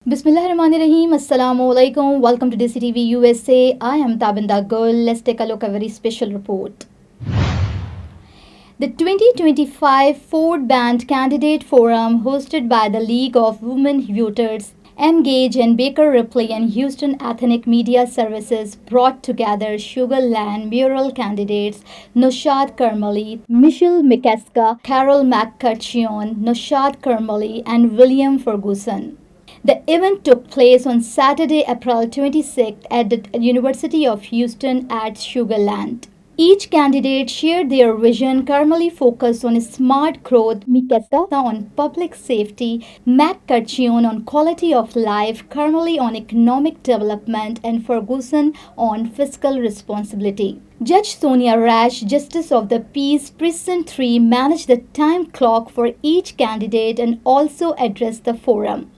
Bismillahirrahmanirrahim. Assalamualaikum. Welcome to DCTV USA. I am Tabinda Gul. Let's take a look at a very special report. The 2025 Ford Band Candidate Forum, hosted by the League of Women Voters, Engage and Baker Ripley and Houston Ethnic Media Services, brought together Sugar Land Mayoral candidates Naushad Kermally, Michelle Mikeska, Carol McCutcheon, Naushad Kermally, and William Ferguson. The event took place on Saturday, April 26th at the University of Houston at Sugar Land. Each candidate shared their vision. Kermally focused on smart growth, Mikeska on public safety, McCutcheon on quality of life, Kermally on economic development, and Ferguson on fiscal responsibility. Judge Sonia Rash, Justice of the Peace, Precinct 3, managed the time clock for each candidate and also addressed the forum,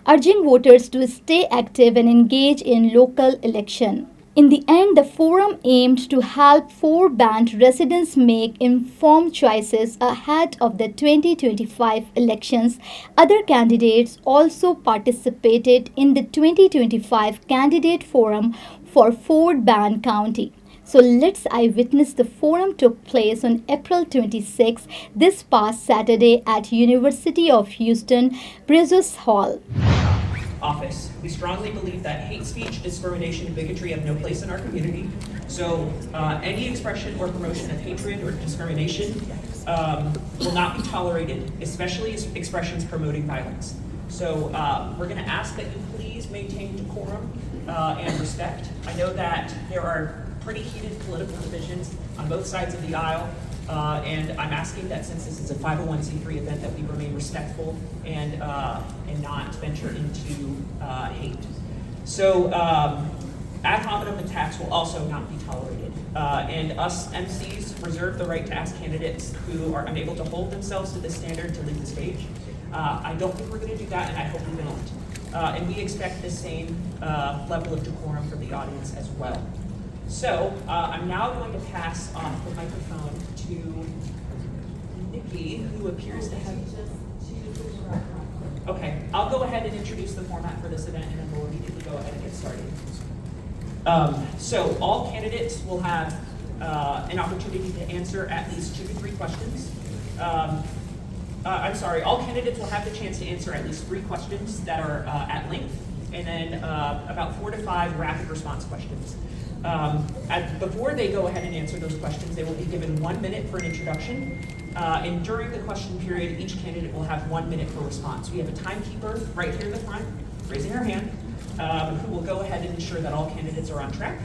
urging voters to stay active and engage in local election. In the end, the forum aimed to help Ford Band residents make informed choices ahead of the 2025 elections. Other candidates also participated in the 2025 Candidate Forum for Ford Band County. So let's eyewitness the forum took place on April 26 this past Saturday at University of Houston, Brazos Hall. Office. We strongly believe that hate speech, discrimination, and bigotry have no place in our community. So any expression or promotion of hatred or discrimination will not be tolerated, especially expressions promoting violence. So we're going to ask that you please maintain decorum and respect. I know that there are pretty heated political divisions on both sides of the aisle. And I'm asking that since this is a 501c3 event that we remain respectful and not venture into hate. So ad hominem attacks will also not be tolerated. And us MCs reserve the right to ask candidates who are unable to hold themselves to this standard to leave the stage. I don't think we're going to do that, and I hope we don't. And we expect the same level of decorum from the audience as well. So I'm now going to pass off the microphone to Nikki, who appears to have... Okay, I'll go ahead and introduce the format for this event, and then we'll immediately go ahead and get started. So all candidates will have an opportunity to answer at least 2 to 3 questions. I'm sorry, all candidates will have the chance to answer at least 3 questions that are at length, and then about 4 to 5 rapid response questions. Before they go ahead and answer those questions, they will be given 1 minute for an introduction. And during the question period, each candidate will have 1 minute for response. We have a timekeeper right here in the front, raising her hand, who will go ahead and ensure that all candidates are on track.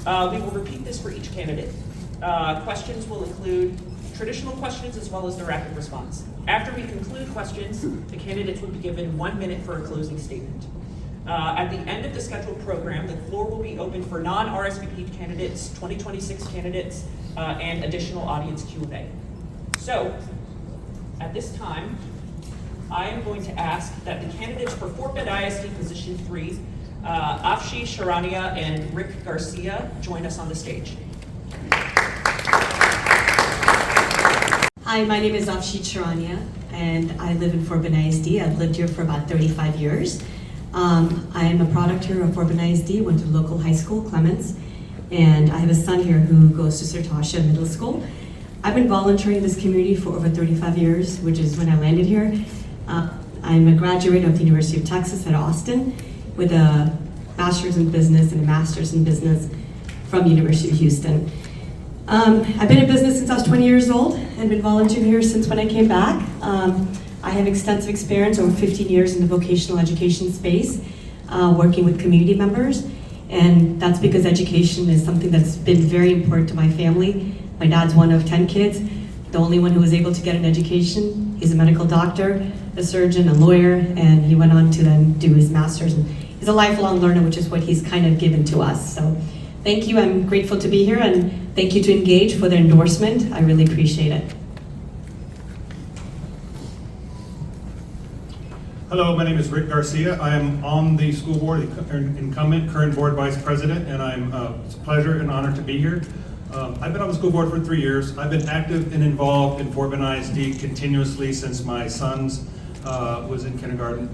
We will repeat this for each candidate. Questions will include traditional questions as well as the rapid response. After we conclude questions, the candidates will be given 1 minute for a closing statement. At the end of the scheduled program, the floor will be open for non-RSVP candidates, 2026 candidates, and additional audience Q&A. So, at this time, I am going to ask that the candidates for Fort Bend ISD Position 3, Afshi Sharania and Rick Garcia, join us on the stage. Hi, my name is Afshi Sharania, and I live in Fort Bend ISD. I've lived here for about 35 years. I am a product here of Fort Bend ISD, went to local high school, Clements, and I have a son here who goes to Sertasha Middle School. I've been volunteering in this community for over 35 years, which is when I landed here. I'm a graduate of the University of Texas at Austin with a bachelor's in business and a master's in business from the University of Houston. I've been in business since I was 20 years old and been volunteering here since when I came back. I have extensive experience, over 15 years in the vocational education space, working with community members, and that's because education is something that's been very important to my family. My dad's one of 10 kids, the only one who was able to get an education. He's a medical doctor, a surgeon, a lawyer, and he went on to then do his master's. And he's a lifelong learner, which is what he's kind of given to us. So thank you, I'm grateful to be here, and thank you to Engage for their endorsement. I really appreciate it. Hello, my name is Rick Garcia. I am on the school board, incumbent, current board vice president, and it's a pleasure and honor to be here. I've been on the school board for 3 years. I've been active and involved in Fort Bend ISD continuously since my son's was in kindergarten.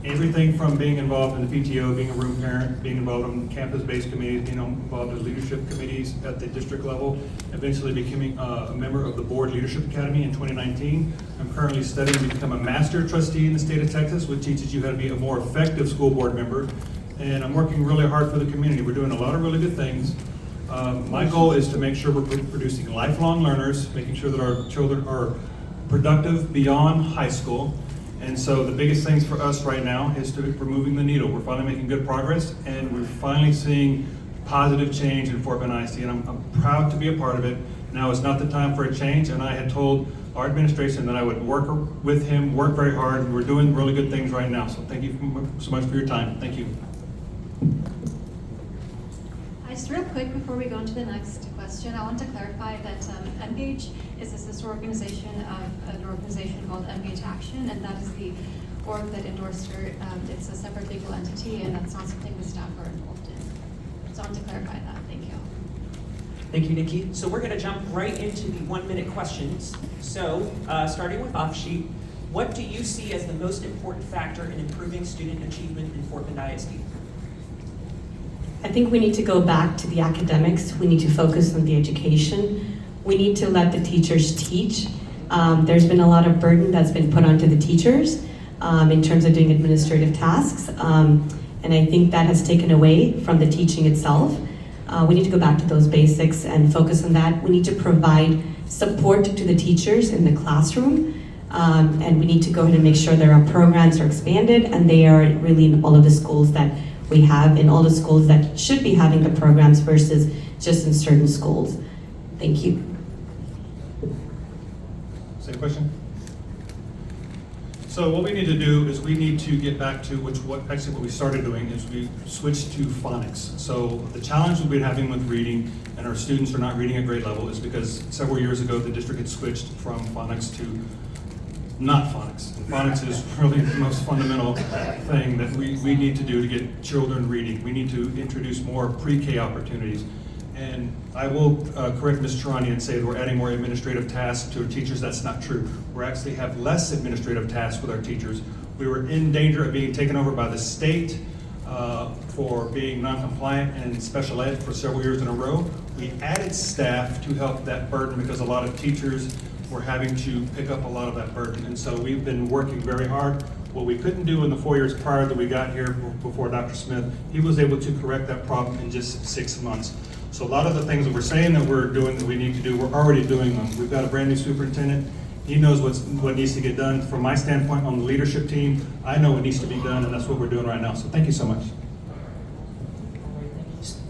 everything from being involved in the PTO, being a room parent, being involved in campus-based committees, being involved in leadership committees at the district level, eventually becoming a member of the Board Leadership Academy in 2019. I'm currently studying to become a master trustee in the state of Texas, which teaches you how to be a more effective school board member. And I'm working really hard for the community. We're doing a lot of really good things. My goal is to make sure we're producing lifelong learners, making sure that our children are productive beyond high school. And so the biggest things for us right now is to removing the needle. We're finally making good progress, and we're finally seeing positive change in Fort Bend ISD, and I'm proud to be a part of it. Now is not the time for a change, and I had told our administration that I would work with him, work very hard, and we're doing really good things right now. So thank you so much for your time. Thank you. Just real quick before we go into the next question, I want to clarify that Engage is a sister organization of an organization called Engage Action, and that is the org that endorsed her. It's a separate legal entity, and that's not something the staff are involved in. So I want to clarify that. Thank you. Thank you, Nikki. So we're going to jump right into the 1-minute questions. So starting with Offsheet, what do you see as the most important factor in improving student achievement in Fort Bend ISD? I think we need to go back to the academics. We need to focus on the education. We need to let the teachers teach. There's been a lot of burden that's been put onto the teachers in terms of doing administrative tasks. And I think that has taken away from the teaching itself. We need to go back to those basics and focus on that. We need to provide support to the teachers in the classroom. And we need to go ahead and make sure that our programs are expanded and they are really in all of the schools that we have, in all the schools that should be having the programs versus just in certain schools. Thank you. Same question? So what we need to do is we need to get back to what we started doing is we switched to phonics. So the challenge we've been having with reading and our students are not reading at grade level is because several years ago the district had switched from phonics to not phonics. And phonics is really the most fundamental thing that we need to do to get children reading. We need to introduce more pre-K opportunities. And I will correct Ms. Tarani and say that we're adding more administrative tasks to our teachers. That's not true. We actually have less administrative tasks with our teachers. We were in danger of being taken over by the state for being non-compliant in special ed for several years in a row. We added staff to help that burden because a lot of teachers were having to pick up a lot of that burden. And so we've been working very hard. What we couldn't do in the 4 years prior that we got here before Dr. Smith, he was able to correct that problem in just 6 months. So a lot of the things that we're saying that we're doing that we need to do, we're already doing them. We've got a brand new superintendent. He knows what needs to get done. From my standpoint on the leadership team, I know what needs to be done, and that's what we're doing right now. So thank you so much.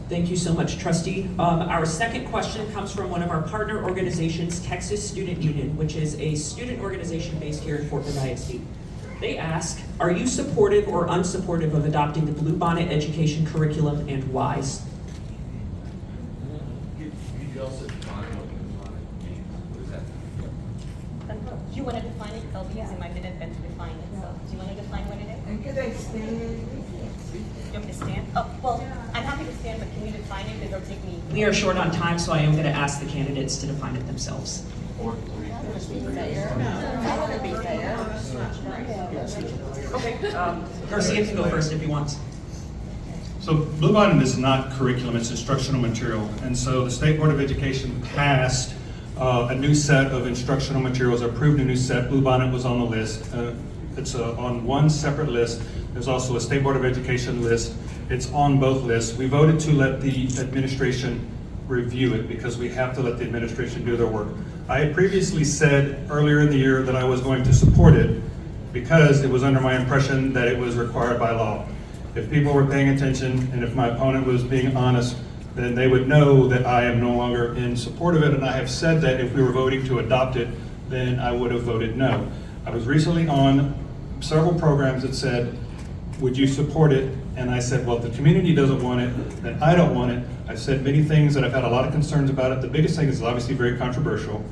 Thank you so much, Trustee. Our second question comes from one of our partner organizations, Texas Student Union, which is a student organization based here in Fort Bend ISD. They ask, are you supportive or unsupportive of adopting the Bluebonnet education curriculum and why? You want to define it? Oh, because it might be better to define it. So, do you want to define what it is? And could I stand? You want me to stand? Oh, well, I'm happy to stand, but can you define it? Because it'll take me. We are short on time, so I am going to ask the candidates to define it themselves. Okay, Garcia can go first if he wants. So Bluebonnet is not curriculum, it's instructional material. And so the State Board of Education passed a new set of instructional materials, approved a new set. Bluebonnet was on the list. It's on one separate list. There's also a State Board of Education list. It's on both lists. We voted to let the administration review it because we have to let the administration do their work. I had previously said earlier in the year that I was going to support it because it was under my impression that it was required by law. If people were paying attention and if my opponent was being honest, then they would know that I am no longer in support of it, and I have said that if we were voting to adopt it, then I would have voted no. I was recently on several programs that said, would you support it? And I said, well, if the community doesn't want it, then I don't want it. I've said many things that I've had a lot of concerns about it. The biggest thing is obviously very controversial.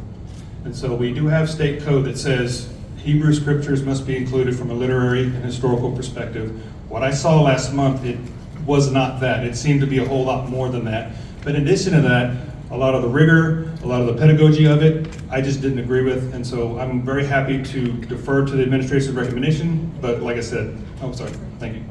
And so we do have state code that says Hebrew scriptures must be included from a literary and historical perspective. What I saw last month, it was not that. It seemed to be a whole lot more than that. But in addition to that, a lot of the rigor, a lot of the pedagogy of it I just didn't agree with, and so I'm very happy to defer to the administration's recommendation, but like I said, oh, sorry, thank you.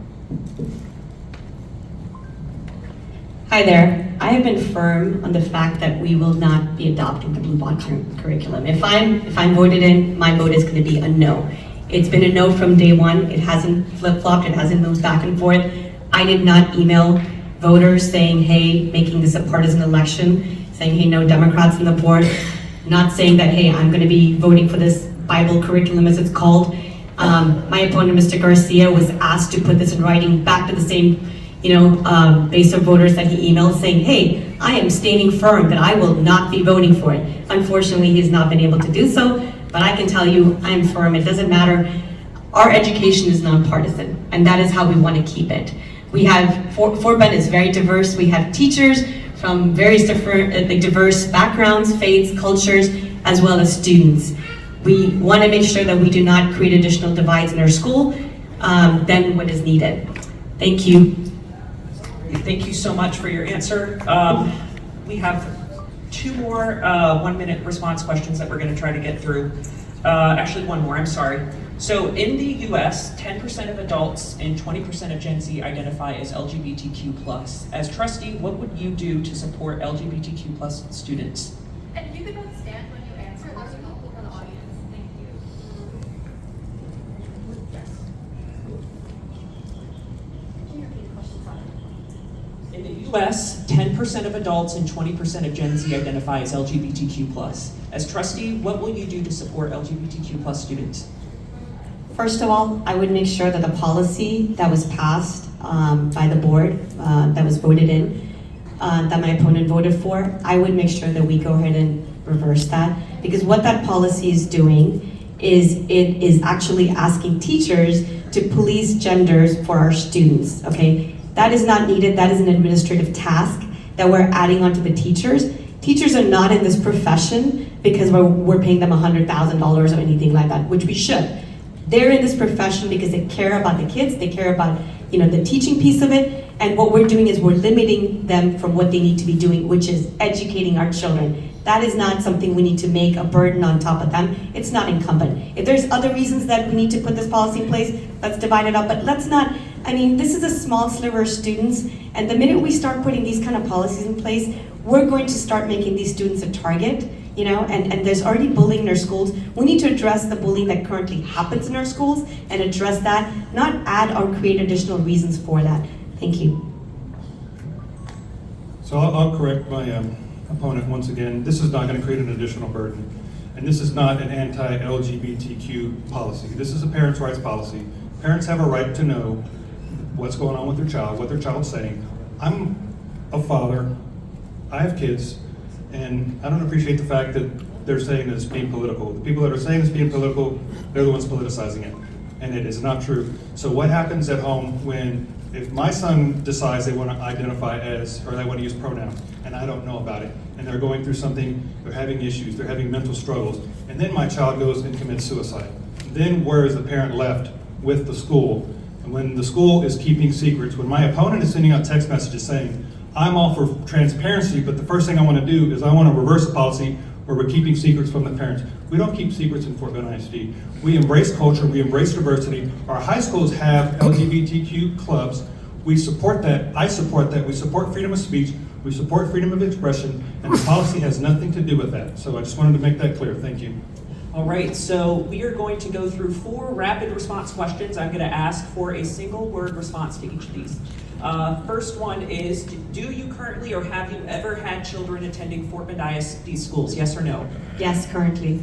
Hi there. I have been firm on the fact that we will not be adopting the Blue Bond curriculum. If I'm voted in, my vote is going to be a no. It's been a no from day one. It hasn't flip-flopped. It hasn't moved back and forth. I did not email voters saying, hey, making this a partisan election, saying, hey, no Democrats on the board, not saying that, hey, I'm going to be voting for this Bible curriculum as it's called. My opponent, Mr. Garcia, was asked to put this in writing back to the same base of voters that he emailed saying, hey, I am standing firm that I will not be voting for it. Unfortunately, he has not been able to do so, but I can tell you I am firm. It doesn't matter. Our education is nonpartisan, and that is how we want to keep it. We have, Fort Bend is very diverse. We have teachers from various different, diverse backgrounds, faiths, cultures, as well as students. We want to make sure that we do not create additional divides in our school than what is needed. Thank you. Thank you so much for your answer. We have two more 1-minute response questions that we're going to try to get through. Actually, one more, I'm sorry. So in the US, 10% of adults and 20% of Gen Z identify as LGBTQ+. As trustee, what would you do to support LGBTQ+ students? And if you could both stand when you answer, that would be helpful for the audience. Thank you. Can you repeat the question, sorry? In the US, 10% of adults and 20% of Gen Z identify as LGBTQ+. As trustee, what will you do to support LGBTQ+ students? First of all, I would make sure that the policy that was passed by the board, that was voted in, that my opponent voted for, I would make sure that we go ahead and reverse that. Because what that policy is doing is it is actually asking teachers to police genders for our students, okay? That is not needed. That is an administrative task that we're adding onto the teachers. Teachers are not in this profession because we're paying them $100,000 or anything like that, which we should. They're in this profession because they care about the kids, they care about the teaching piece of it, and what we're doing is we're limiting them from what they need to be doing, which is educating our children. That is not something we need to make a burden on top of them. It's not incumbent. If there's other reasons that we need to put this policy in place, let's divide it up, but let's not, this is a small sliver of students, and the minute we start putting these kind of policies in place, we're going to start making these students a target. And there's already bullying in our schools. We need to address the bullying that currently happens in our schools and address that, not add or create additional reasons for that. Thank you. So I'll correct my opponent once again. This is not going to create an additional burden. And this is not an anti-LGBTQ policy. This is a parents' rights policy. Parents have a right to know what's going on with their child, what their child's saying. I'm a father, I have kids, and I don't appreciate the fact that they're saying it's being political. The people that are saying it's being political, they're the ones politicizing it. And it is not true. So what happens at home if my son decides they want to identify as, or they want to use pronouns, and I don't know about it, and they're going through something, they're having issues, they're having mental struggles, and then my child goes and commits suicide. Then where is the parent left with the school? And when the school is keeping secrets, when my opponent is sending out text messages saying, I'm all for transparency, but the first thing I want to do is I want to reverse a policy where we're keeping secrets from the parents. We don't keep secrets in Fort Bend ISD. We embrace culture, we embrace diversity. Our high schools have LGBTQ clubs. We support that, I support that. We support freedom of speech, we support freedom of expression, and the policy has nothing to do with that. So I just wanted to make that clear, thank you. All right, so we are going to go through 4 rapid response questions. I'm going to ask for a single word response to each of these. First one is, do you currently or have you ever had children attending Fort Bend ISD schools, yes or no? Yes, currently.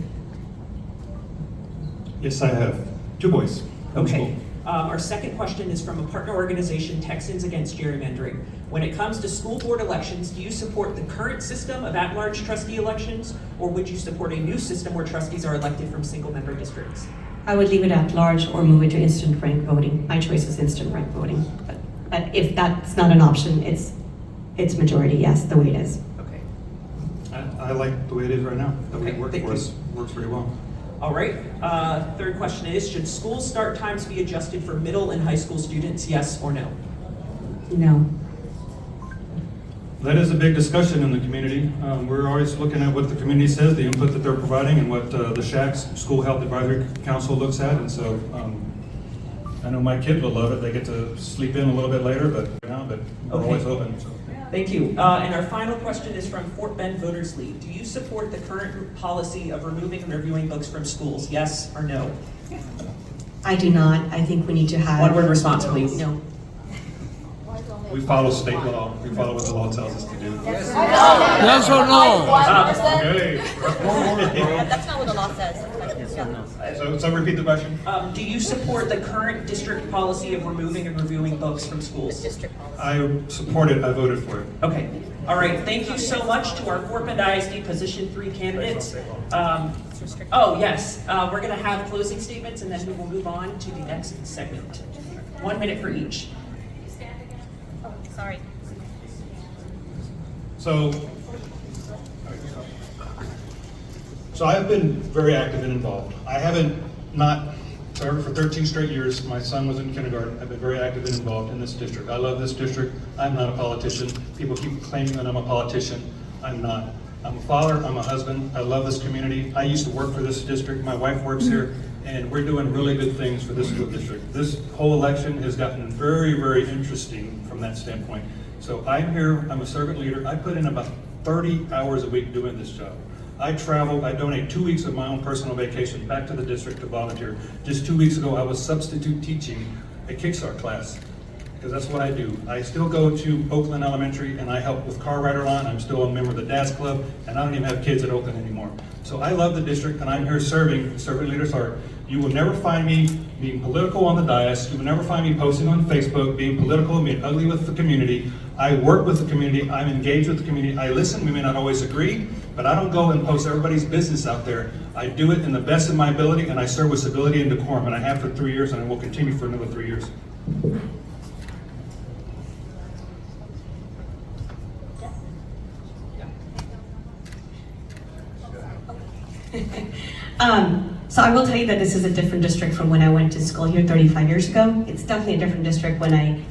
Yes, I have 2 boys. Okay. Our second question is from a partner organization, Texans Against Gerrymandering. When it comes to school board elections, do you support the current system of at-large trustee elections, or would you support a new system where trustees are elected from single-member districts? I would leave it at large or move it to instant rank voting. My choice is instant rank voting. But if that's not an option, it's majority, yes, the way it is. Okay. I like the way it is right now. The way it works thank for you. us works very well. All right. Third question is, should school start times be adjusted for middle and high school students, yes or no? No. That is a big discussion in the community. We're always looking at what the community says, the input that they're providing, and what the SHAC's School Health Advisory Council looks at. And so I know my kids will love it. They get to sleep in a little bit later, but we're always open. So. Thank you. And our final question is from Fort Bend Voters League. Do you support the current policy of removing and reviewing books from schools? Yes or no? I do not. I think we need to have... One word response, please. No. We follow state law. We follow what the law tells us to do. Yes or no? Okay. That's not what the law says. So repeat the question. Do you support the current district policy of removing and reviewing books from schools? District policy. I support it. I voted for it. Okay. All right. Thank you so much to our Fort Bend ISD Position 3 candidates. Oh, yes. We're going to have closing statements, and then we will move on to the next segment. 1 minute for each. Oh, sorry. So I've been very active and involved. I haven't for 13 straight years. My son was in kindergarten. I've been very active and involved in this district. I love this district. I'm not a politician. People keep claiming that I'm a politician. I'm not. I'm a father. I'm a husband. I love this community. I used to work for this district. My wife works here, and we're doing really good things for this school district. This whole election has gotten very, very interesting from that standpoint. So I'm here. I'm a servant leader. I put in about 30 hours a week doing this job. I travel, I donate 2 weeks of my own personal vacation back to the district to volunteer. Just 2 weeks ago, I was substitute teaching a Kickstart class, because that's what I do. I still go to Oakland Elementary and I help with car rider line. I'm still a member of the DAS Club, and I don't even have kids at Oakland anymore. So I love the district, and I'm here serving Leader's Heart. You will never find me being political on the dais. You will never find me posting on Facebook, being political, being ugly with the community. I work with the community. I'm engaged with the community. I listen. We may not always agree, but I don't go and post everybody's business out there. I do it in the best of my ability, and I serve with civility and decorum, and I have for 3 years, and I will continue for another 3 years. So I will tell you that this is a different district from when I went to school here 35 years ago. It's definitely a different district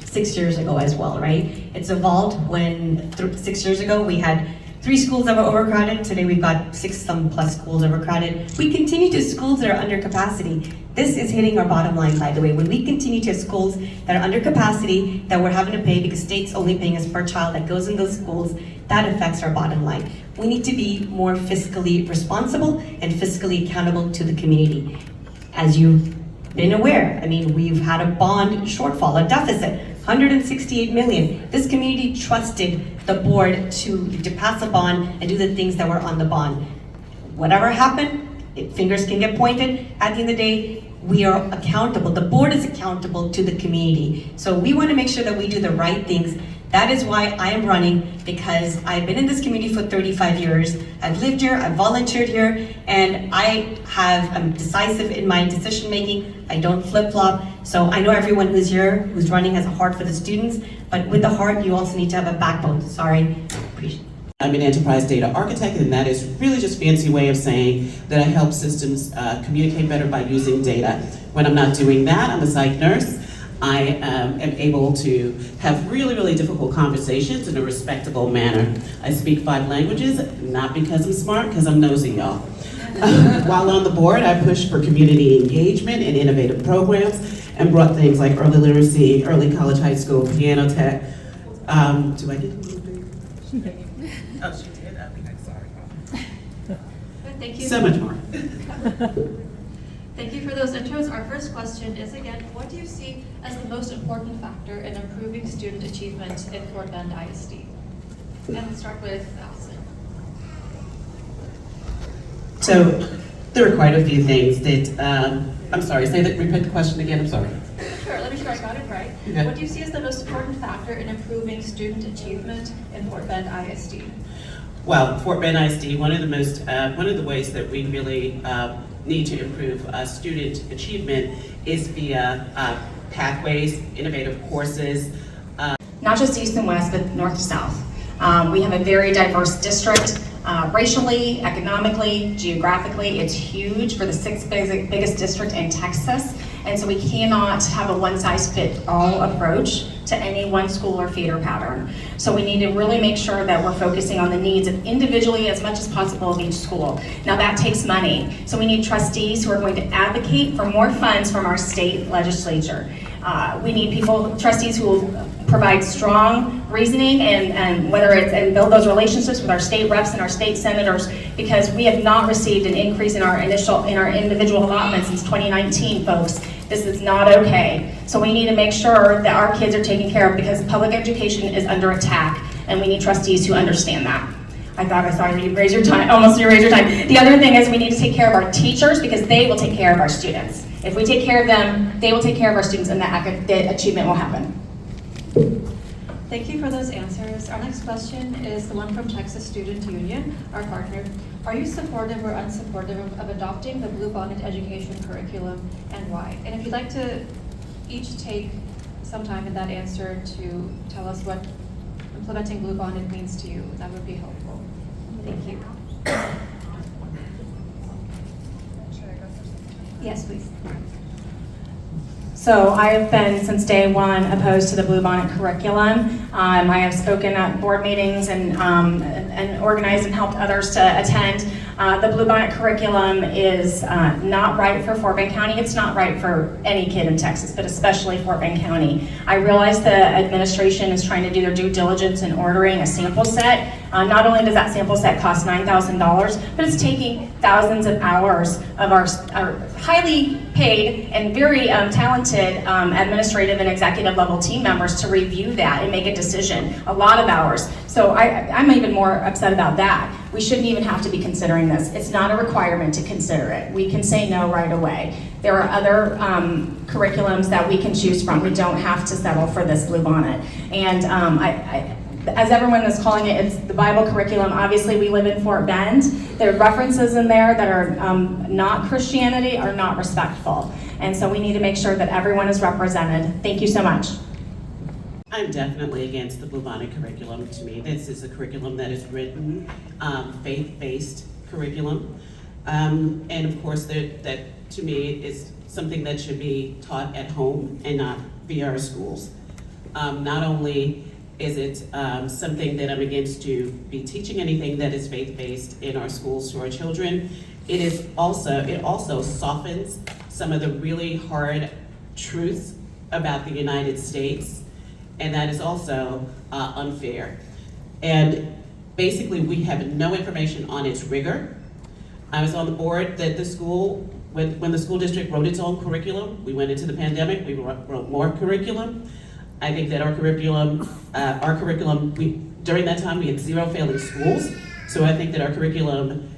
6 years ago as well, right? It's evolved. When 6 years ago we had 3 schools that were overcrowded. Today we've got 6 plus schools overcrowded. We continue to have schools that are under capacity. This is hitting our bottom line, by the way. When we continue to have schools that are under capacity, that we're having to pay because state's only paying us per child that goes in those schools, that affects our bottom line. We need to be more fiscally responsible and fiscally accountable to the community. As you've been aware, I mean, we've had a bond shortfall, a deficit, 168 million. This community trusted the board to pass a bond and do the things that were on the bond. Whatever happened, fingers can get pointed. At the end of the day, we are accountable. The board is accountable to the community. So we want to make sure that we do the right things. That is why I am running, because I've been in this community for 35 years. I've lived here, I've volunteered here, and I'm decisive in my decision making. I don't flip-flop. So I know everyone who's here, who's running, has a heart for the students, but with the heart, you also need to have a backbone. Sorry. Appreciate it. I'm an enterprise data architect, and that is really just a fancy way of saying that I help systems communicate better by using data. When I'm not doing that, I'm a psych nurse. I am able to have really, really difficult conversations in a respectable manner. I speak 5 languages, not because I'm smart, because I'm nosy, y'all. While on the board, I pushed for community engagement and innovative programs and brought things like early literacy, early college, high school, piano tech. Do I get a little bit? Oh, she did? I'm sorry. Thank you. So much more. Thank you for those intros. Our first question is, again, what do you see as the most important factor in improving student achievement in Fort Bend ISD? And we'll start with Allison. So there are quite a few things that, I'm sorry, repeat the question again, I'm sorry. Sure, let me sure I got it right. Okay. What do you see as the most important factor in improving student achievement in Fort Bend ISD? Well, Fort Bend ISD, one of the ways that we really need to improve student achievement is via pathways, innovative courses. Not just east and west, but north to south. We have a very diverse district, racially, economically, geographically. It's huge for the 6th biggest district in Texas. And so we cannot have a one-size-fits-all approach to any one school or feeder pattern. So we need to really make sure that we're focusing on the needs of individually as much as possible of each school. Now that takes money. So we need trustees who are going to advocate for more funds from our state legislature. We need trustees who will provide strong reasoning and whether it's, and build those relationships with our state reps and our state senators, because we have not received an increase in our individual allotments since 2019, folks. This is not okay. So we need to make sure that our kids are taken care of, because public education is under attack, and we need trustees who understand that. I thought I saw you raise your time, almost you raise your time. The other thing is we need to take care of our teachers, because they will take care of our students. If we take care of them, they will take care of our students, and the achievement will happen. Thank you for those answers. Our next question is the one from Texas Student Union, our partner. Are you supportive or unsupportive of adopting the Bluebonnet education curriculum, and why? And if you'd like to each take some time in that answer to tell us what implementing Bluebonnet means to you, that would be helpful. Thank you. Yes, please. So I have been, since day one, opposed to the Bluebonnet curriculum. I have spoken at board meetings and organized and helped others to attend. The Bluebonnet curriculum is not right for Fort Bend County. It's not right for any kid in Texas, but especially Fort Bend County. I realize the administration is trying to do their due diligence in ordering a sample set. Not only does that sample set cost $9,000, but it's taking thousands of hours of our highly paid and very talented administrative and executive level team members to review that and make a decision. A lot of hours. So I'm even more upset about that. We shouldn't even have to be considering this. It's not a requirement to consider it. We can say no right away. There are other curriculums that we can choose from. We don't have to settle for this Bluebonnet. And as everyone is calling it, it's the Bible curriculum. Obviously, we live in Fort Bend. There are references in there that are not Christianity, are not respectful. And so we need to make sure that everyone is represented. Thank you so much. I'm definitely against the Bluebonnet curriculum. To me, this is a curriculum that is written, faith-based curriculum. And of course, that to me is something that should be taught at home and not via our schools. Not only is it something that I'm against to be teaching anything that is faith-based in our schools to our children, it also softens some of the really hard truths about the United States, and that is also unfair. And basically, we have no information on its rigor. I was on the board that the school, when the school district wrote its own curriculum, we went into the pandemic, we wrote more curriculum. I think that our curriculum, during that time we had 0 failing schools, so I think that our curriculum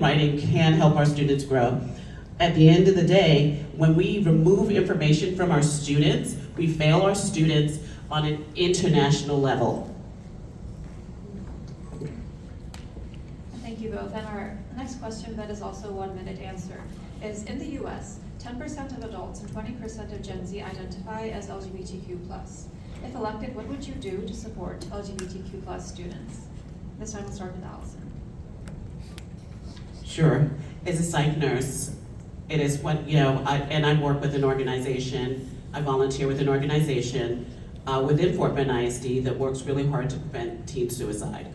writing can help our students grow. At the end of the day, when we remove information from our students, we fail our students on an international level. Thank you both. And our next question that is also 1-minute answer is, in the US, 10% of adults and 20% of Gen Z identify as LGBTQ+. If elected, what would you do to support LGBTQ+ students? This time we'll start with Allison. Sure. As a psych nurse, it is what, I work with an organization, I volunteer with an organization within Fort Bend ISD that works really hard to prevent teen suicide.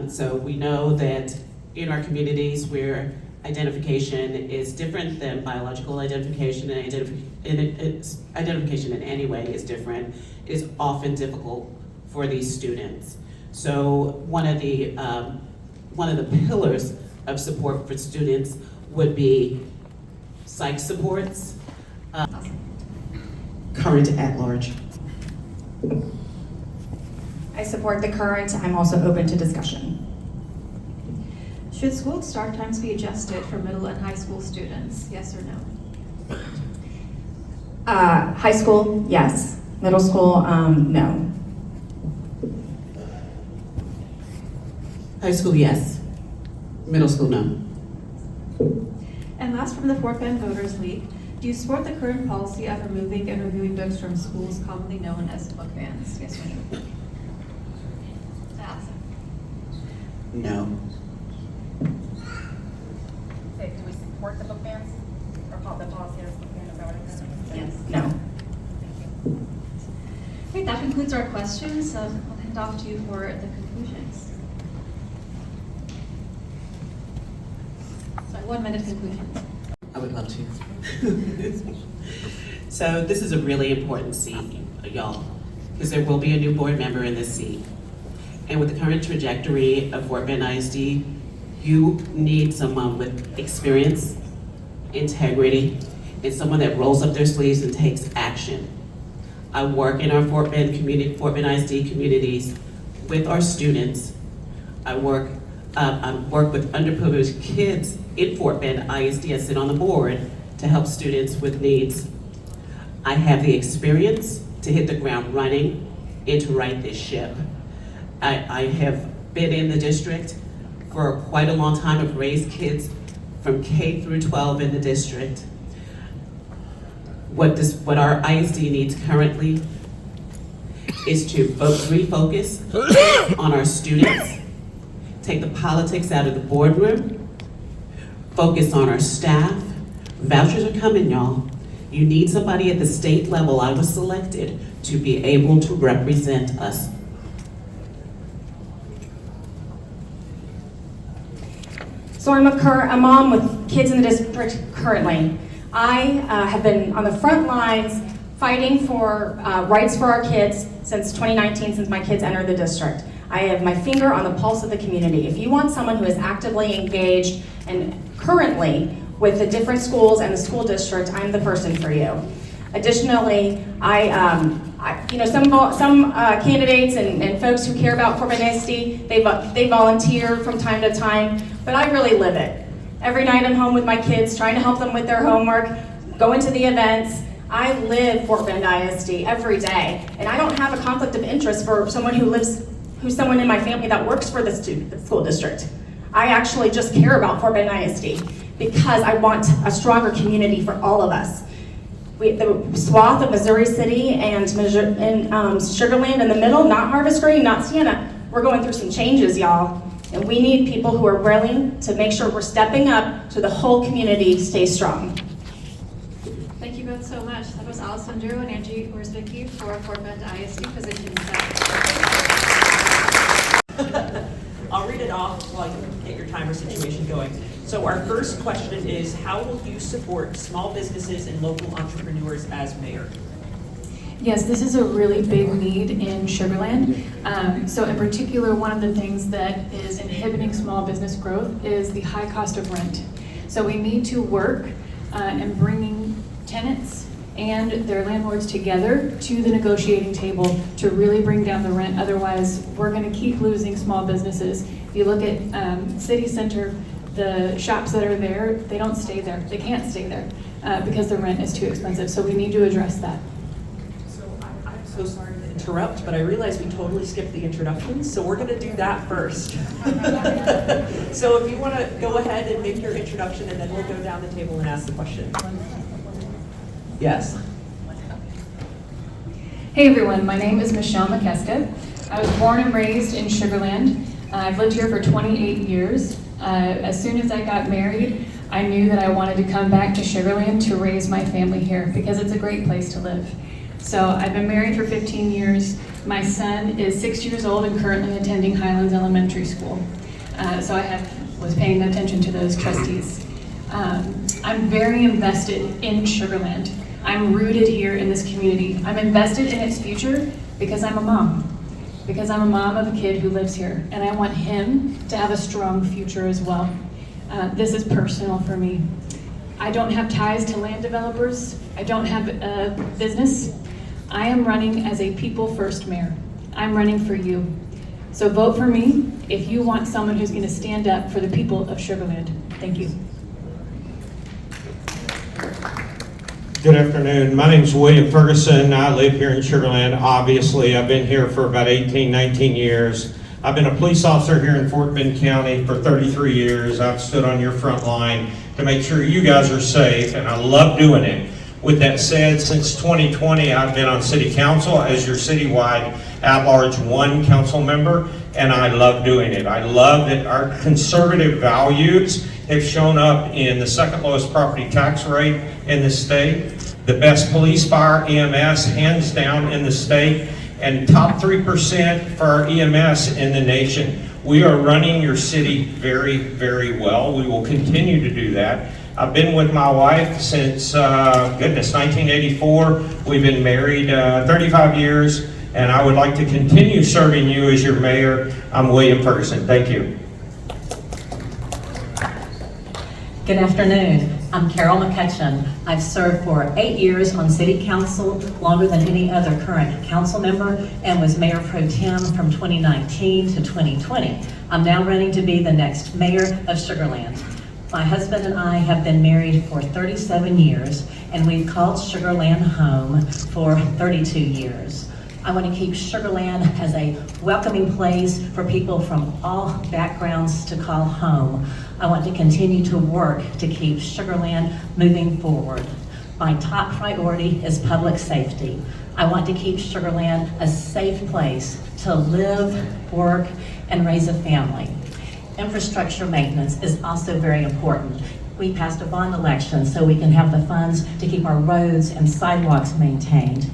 So we know that in our communities where identification is different than biological identification, and identification in any way is different, it is often difficult for these students. So one of the pillars of support for students would be psych supports, current at large. I support the current. I'm also open to discussion. Should school start times be adjusted for middle and high school students? Yes or no? High school, yes. Middle school, no. High school, yes. Middle school, no. And last, from the Fort Bend Voters League, do you support the current policy of removing and reviewing books from schools commonly known as book bans? Yes or no? No. Do we support the book bans? Or the policy is looking about it. Yes. No. Great, that concludes our questions. I'll hand off to you for the conclusions. Sorry, 1 minute conclusions. I would love to. So this is a really important seat, y'all, because there will be a new board member in this seat. And with the current trajectory of Fort Bend ISD, you need someone with experience, integrity, and someone that rolls up their sleeves and takes action. I work in our Fort Bend ISD communities with our students. I work with underprivileged kids in Fort Bend ISD. I sit on the board to help students with needs. I have the experience to hit the ground running and to right this ship. I have been in the district for quite a long time. I've raised kids from K through 12 in the district. What our ISD needs currently is to refocus on our students, take the politics out of the boardroom, focus on our staff. Vouchers are coming, y'all. You need somebody at the state level. I was selected to be able to represent us. So I'm a mom with kids in the district currently. I have been on the front lines fighting for rights for our kids since 2019, since my kids entered the district. I have my finger on the pulse of the community. If you want someone who is actively engaged and currently with the different schools and the school district, I'm the person for you. Additionally, some candidates and folks who care about Fort Bend ISD, they volunteer from time to time, but I really live it. Every night I'm home with my kids, trying to help them with their homework, going to the events. I live Fort Bend ISD every day, and I don't have a conflict of interest for someone who's someone in my family that works for the school district. I actually just care about Fort Bend ISD because I want a stronger community for all of us. The swath of Missouri City and Sugar Land in the middle, not Harvest Green, not Sienna, we're going through some changes, y'all. And we need people who are willing to make sure we're stepping up so the whole community stays strong. Thank you both so much. That was Allison Drew and Angie Orzbicki for Fort Bend ISD positions. I'll read it off while you get your timer situation going. So our first question is, how will you support small businesses and local entrepreneurs as mayor? Yes, this is a really big need in Sugar Land. So in particular, one of the things that is inhibiting small business growth is the high cost of rent. So we need to work in bringing tenants and their landlords together to the negotiating table to really bring down the rent. Otherwise, we're going to keep losing small businesses. If you look at City Center, the shops that are there, they don't stay there. They can't stay there because the rent is too expensive. So we need to address that. I'm so sorry to interrupt, but I realized we totally skipped the introductions, so we're going to do that first. So if you want to go ahead and make your introduction, and then we'll go down the table and ask the question. Yes. Hey everyone, my name is Michelle Mikeska. I was born and raised in Sugar Land. I've lived here for 28 years. As soon as I got married, I knew that I wanted to come back to Sugar Land to raise my family here because it's a great place to live. So I've been married for 15 years. My son is 6 years old and currently attending Highlands Elementary School. So I was paying attention to those trustees. I'm very invested in Sugar Land. I'm rooted here in this community. I'm invested in its future because I'm a mom. Because I'm a mom of a kid who lives here, and I want him to have a strong future as well. This is personal for me. I don't have ties to land developers. I don't have a business. I am running as a people-first mayor. I'm running for you. So vote for me if you want someone who's going to stand up for the people of Sugar Land. Thank you. Good afternoon. My name is William Ferguson. I live here in Sugar Land. Obviously, I've been here for about 18, 19 years. I've been a police officer here in Fort Bend County for 33 years. I've stood on your front line to make sure you guys are safe, and I love doing it. With that said, since 2020, I've been on City Council as your citywide at-large one council member, and I love doing it. I love that our conservative values have shown up in the second lowest property tax rate in the state, the best police, fire, EMS, hands down in the state, and top 3% for our EMS in the nation. We are running your city very, very well. We will continue to do that. I've been with my wife since, 1984. We've been married 35 years, and I would like to continue serving you as your mayor. I'm William Ferguson. Thank you. Good afternoon. I'm Carol McCutcheon. I've served for 8 years on City Council, longer than any other current council member, and was Mayor Pro Tem from 2019 to 2020. I'm now running to be the next mayor of Sugar Land. My husband and I have been married for 37 years, and we've called Sugar Land home for 32 years. I want to keep Sugar Land as a welcoming place for people from all backgrounds to call home. I want to continue to work to keep Sugar Land moving forward. My top priority is public safety. I want to keep Sugar Land a safe place to live, work, and raise a family. Infrastructure maintenance is also very important. We passed a bond election so we can have the funds to keep our roads and sidewalks maintained.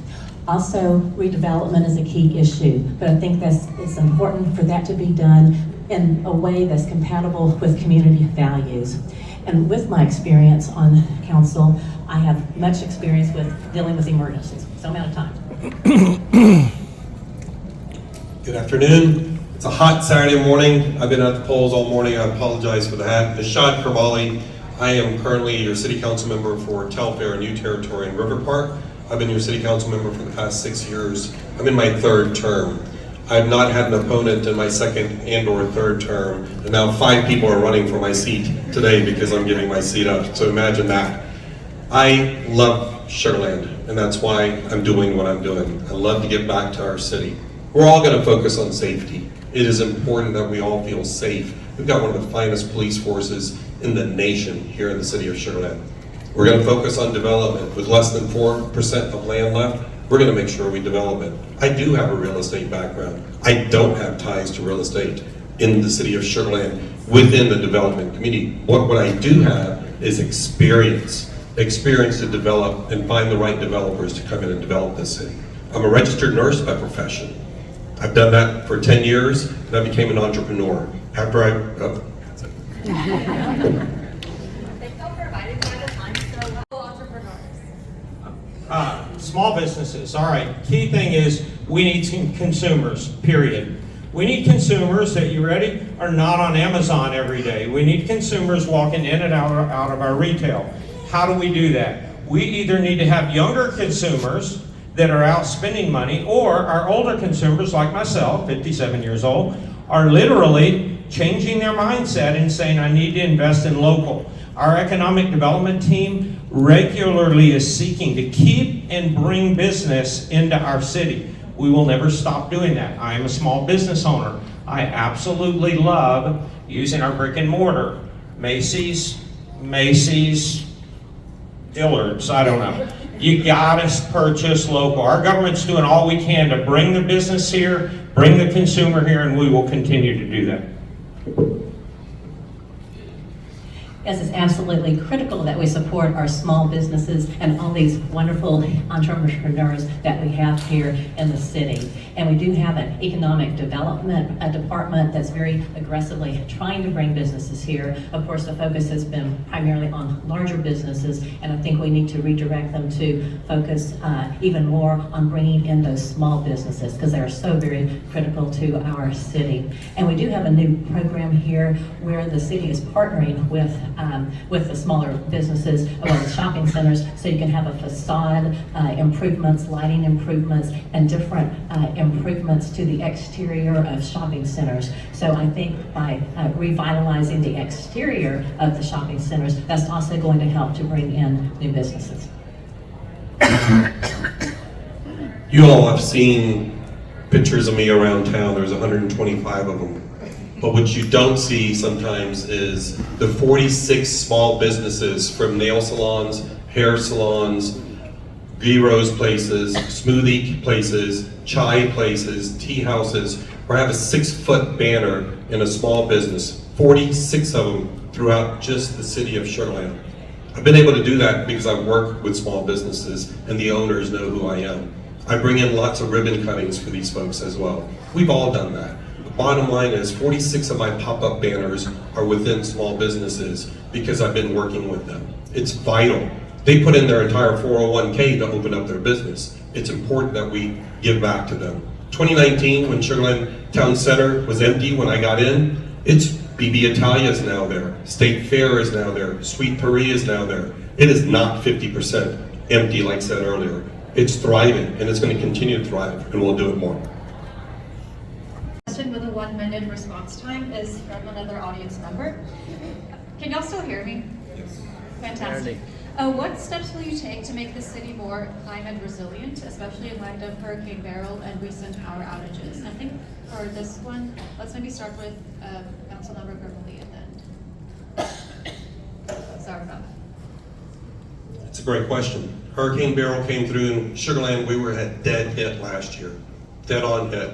Also, redevelopment is a key issue, but I think it's important for that to be done in a way that's compatible with community values. And with my experience on council, I have much experience with dealing with emergencies, so I'm out of time. Good afternoon. It's a hot Saturday morning. I've been at the polls all morning. I apologize for that. Naushad Kermally. I am currently your city council member for Telfair, a new territory in River Park. I've been your city council member for the past 6 years. I'm in my third term. I've not had an opponent in my second and or third term, and now 5 people are running for my seat today because I'm giving my seat up, so imagine that. I love Sugar Land, and that's why I'm doing what I'm doing. I love to get back to our city. We're all gonna focus on safety. It is important that we all feel safe. We've got one of the finest police forces in the nation here in the city of Sugar Land. We're gonna focus on development. With less than 4% of land left, we're gonna make sure we develop it. I do have a real estate background. I don't have ties to real estate in the city of Sugar Land within the development community. What I do have is experience to develop and find the right developers to come in and develop this city. I'm a registered nurse by profession. I've done that for 10 years, and I became an entrepreneur. After I, Small businesses, all right. Key thing is we need consumers, period. We need consumers that, you ready, are not on Amazon every day. We need consumers walking in and out of our retail. How do we do that? We either need to have younger consumers that are out spending money, or our older consumers like myself, 57 years old, are literally changing their mindset and saying, I need to invest in local. Our economic development team regularly is seeking to keep and bring business into our city. We will never stop doing that. I am a small business owner. I absolutely love using our brick and mortar. Macy's, Dillard's, I don't know. You gotta purchase local. Our government's doing all we can to bring the business here, bring the consumer here, and we will continue to do that. Yes, it's absolutely critical that we support our small businesses and all these wonderful entrepreneurs that we have here in the city. And we do have an economic development department that's very aggressively trying to bring businesses here. Of course, the focus has been primarily on larger businesses, and I think we need to redirect them to focus even more on bringing in those small businesses, because they are so very critical to our city. And we do have a new program here where the city is partnering with the smaller businesses, well, the shopping centers, so you can have a facade improvements, lighting improvements, and different improvements to the exterior of shopping centers. So I think by revitalizing the exterior of the shopping centers, that's also going to help to bring in new businesses. you all have seen pictures of me around town. There's 125 of them. But what you don't see sometimes is the 46 small businesses, from nail salons, hair salons, gyros places, smoothie places, chai places, tea houses, where I have a 6-foot banner in a small business, 46 of them throughout just the city of Sugar Land. I've been able to do that because I work with small businesses and the owners know who I am. I bring in lots of ribbon cuttings for these folks as well. We've all done that. The bottom line is 46 of my pop-up banners are within small businesses because I've been working with them. It's vital. They put in their entire 401k to open up their business. It's important that we give back to them. 2019, when Sugar Land Town Center was empty when I got in, it's BB Italia is now there, State Fair is now there, Sweet Paris is now there. It is not 50% empty like I said earlier. It's thriving and it's going to continue to thrive and we'll do it more. Question with a 1 minute response time is from another audience member. Can y'all still hear me? Yes. Fantastic. What steps will you take to make the city more climate resilient, especially in light of Hurricane Beryl and recent power outages? I think for this one, let's maybe start with Councilmember Kermally and then. Sorry about that. It's a great question. Hurricane Beryl came through in Sugar Land. We were at dead hit last year. Dead on hit.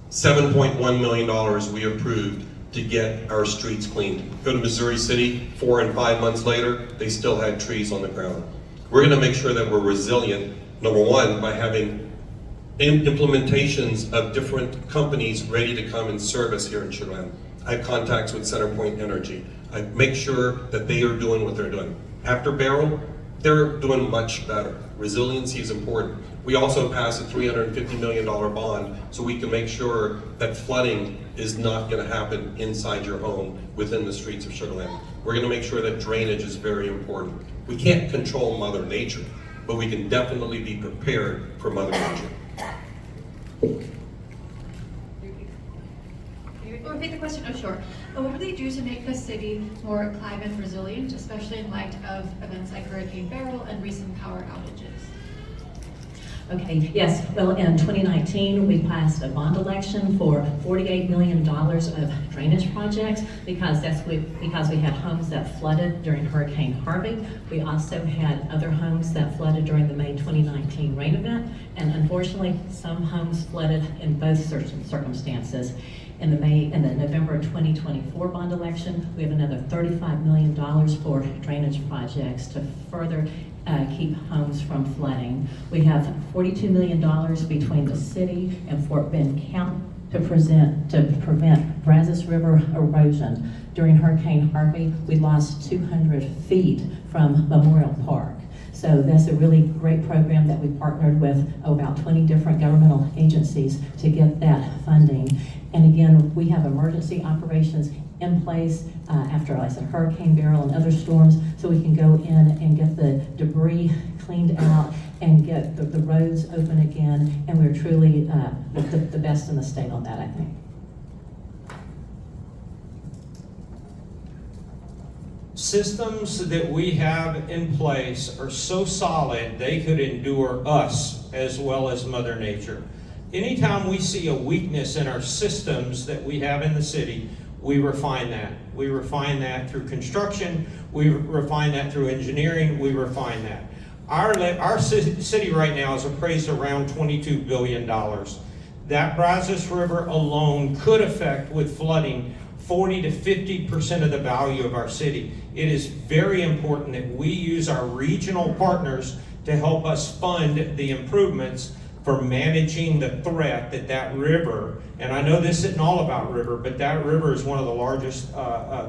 $7.1 million we approved to get our streets cleaned. Go to Missouri City, 4 and 5 months later, they still had trees on the ground. We're gonna make sure that we're resilient, number one, by having implementations of different companies ready to come and service here in Sugar Land. I have contacts with CenterPoint Energy. I make sure that they are doing what they're doing. After Beryl, they're doing much better. Resiliency is important. We also passed a $350 million bond so we can make sure that flooding is not going to happen inside your home within the streets of Sugar Land. We're going to make sure that drainage is very important. We can't control Mother Nature, but we can definitely be prepared for Mother Nature. Repeat the question. Oh, sure. What would they do to make the city more climate resilient, especially in light of events like Hurricane Beryl and recent power outages? Okay, yes, well, in 2019, we passed a bond election for $48 million of drainage projects because we had homes that flooded during Hurricane Harvey. We also had other homes that flooded during the May 2019 rain event, and unfortunately, some homes flooded in both circumstances. In the November 2024 bond election, we have another $35 million for drainage projects to further keep homes from flooding. We have $42 million between the city and Fort Bend County to prevent Brazos River erosion. During Hurricane Harvey, we lost 200 feet from Memorial Park. So that's a really great program that we partnered with about 20 different governmental agencies to get that funding. And again, we have emergency operations in place after, like I said, Hurricane Beryl and other storms, so we can go in and get the debris cleaned out and get the roads open again. And we're truly the best in the state on that, I think. Systems that we have in place are so solid they could endure us as well as Mother Nature. Anytime we see a weakness in our systems that we have in the city, we refine that. We refine that through construction, we refine that through engineering, we refine that. Our city right now is appraised around $22 billion. That Brazos River alone could affect, with flooding, 40 to 50% of the value of our city. It is very important that we use our regional partners to help us fund the improvements for managing the threat that river, and I know this isn't all about river, but that river is one of the largest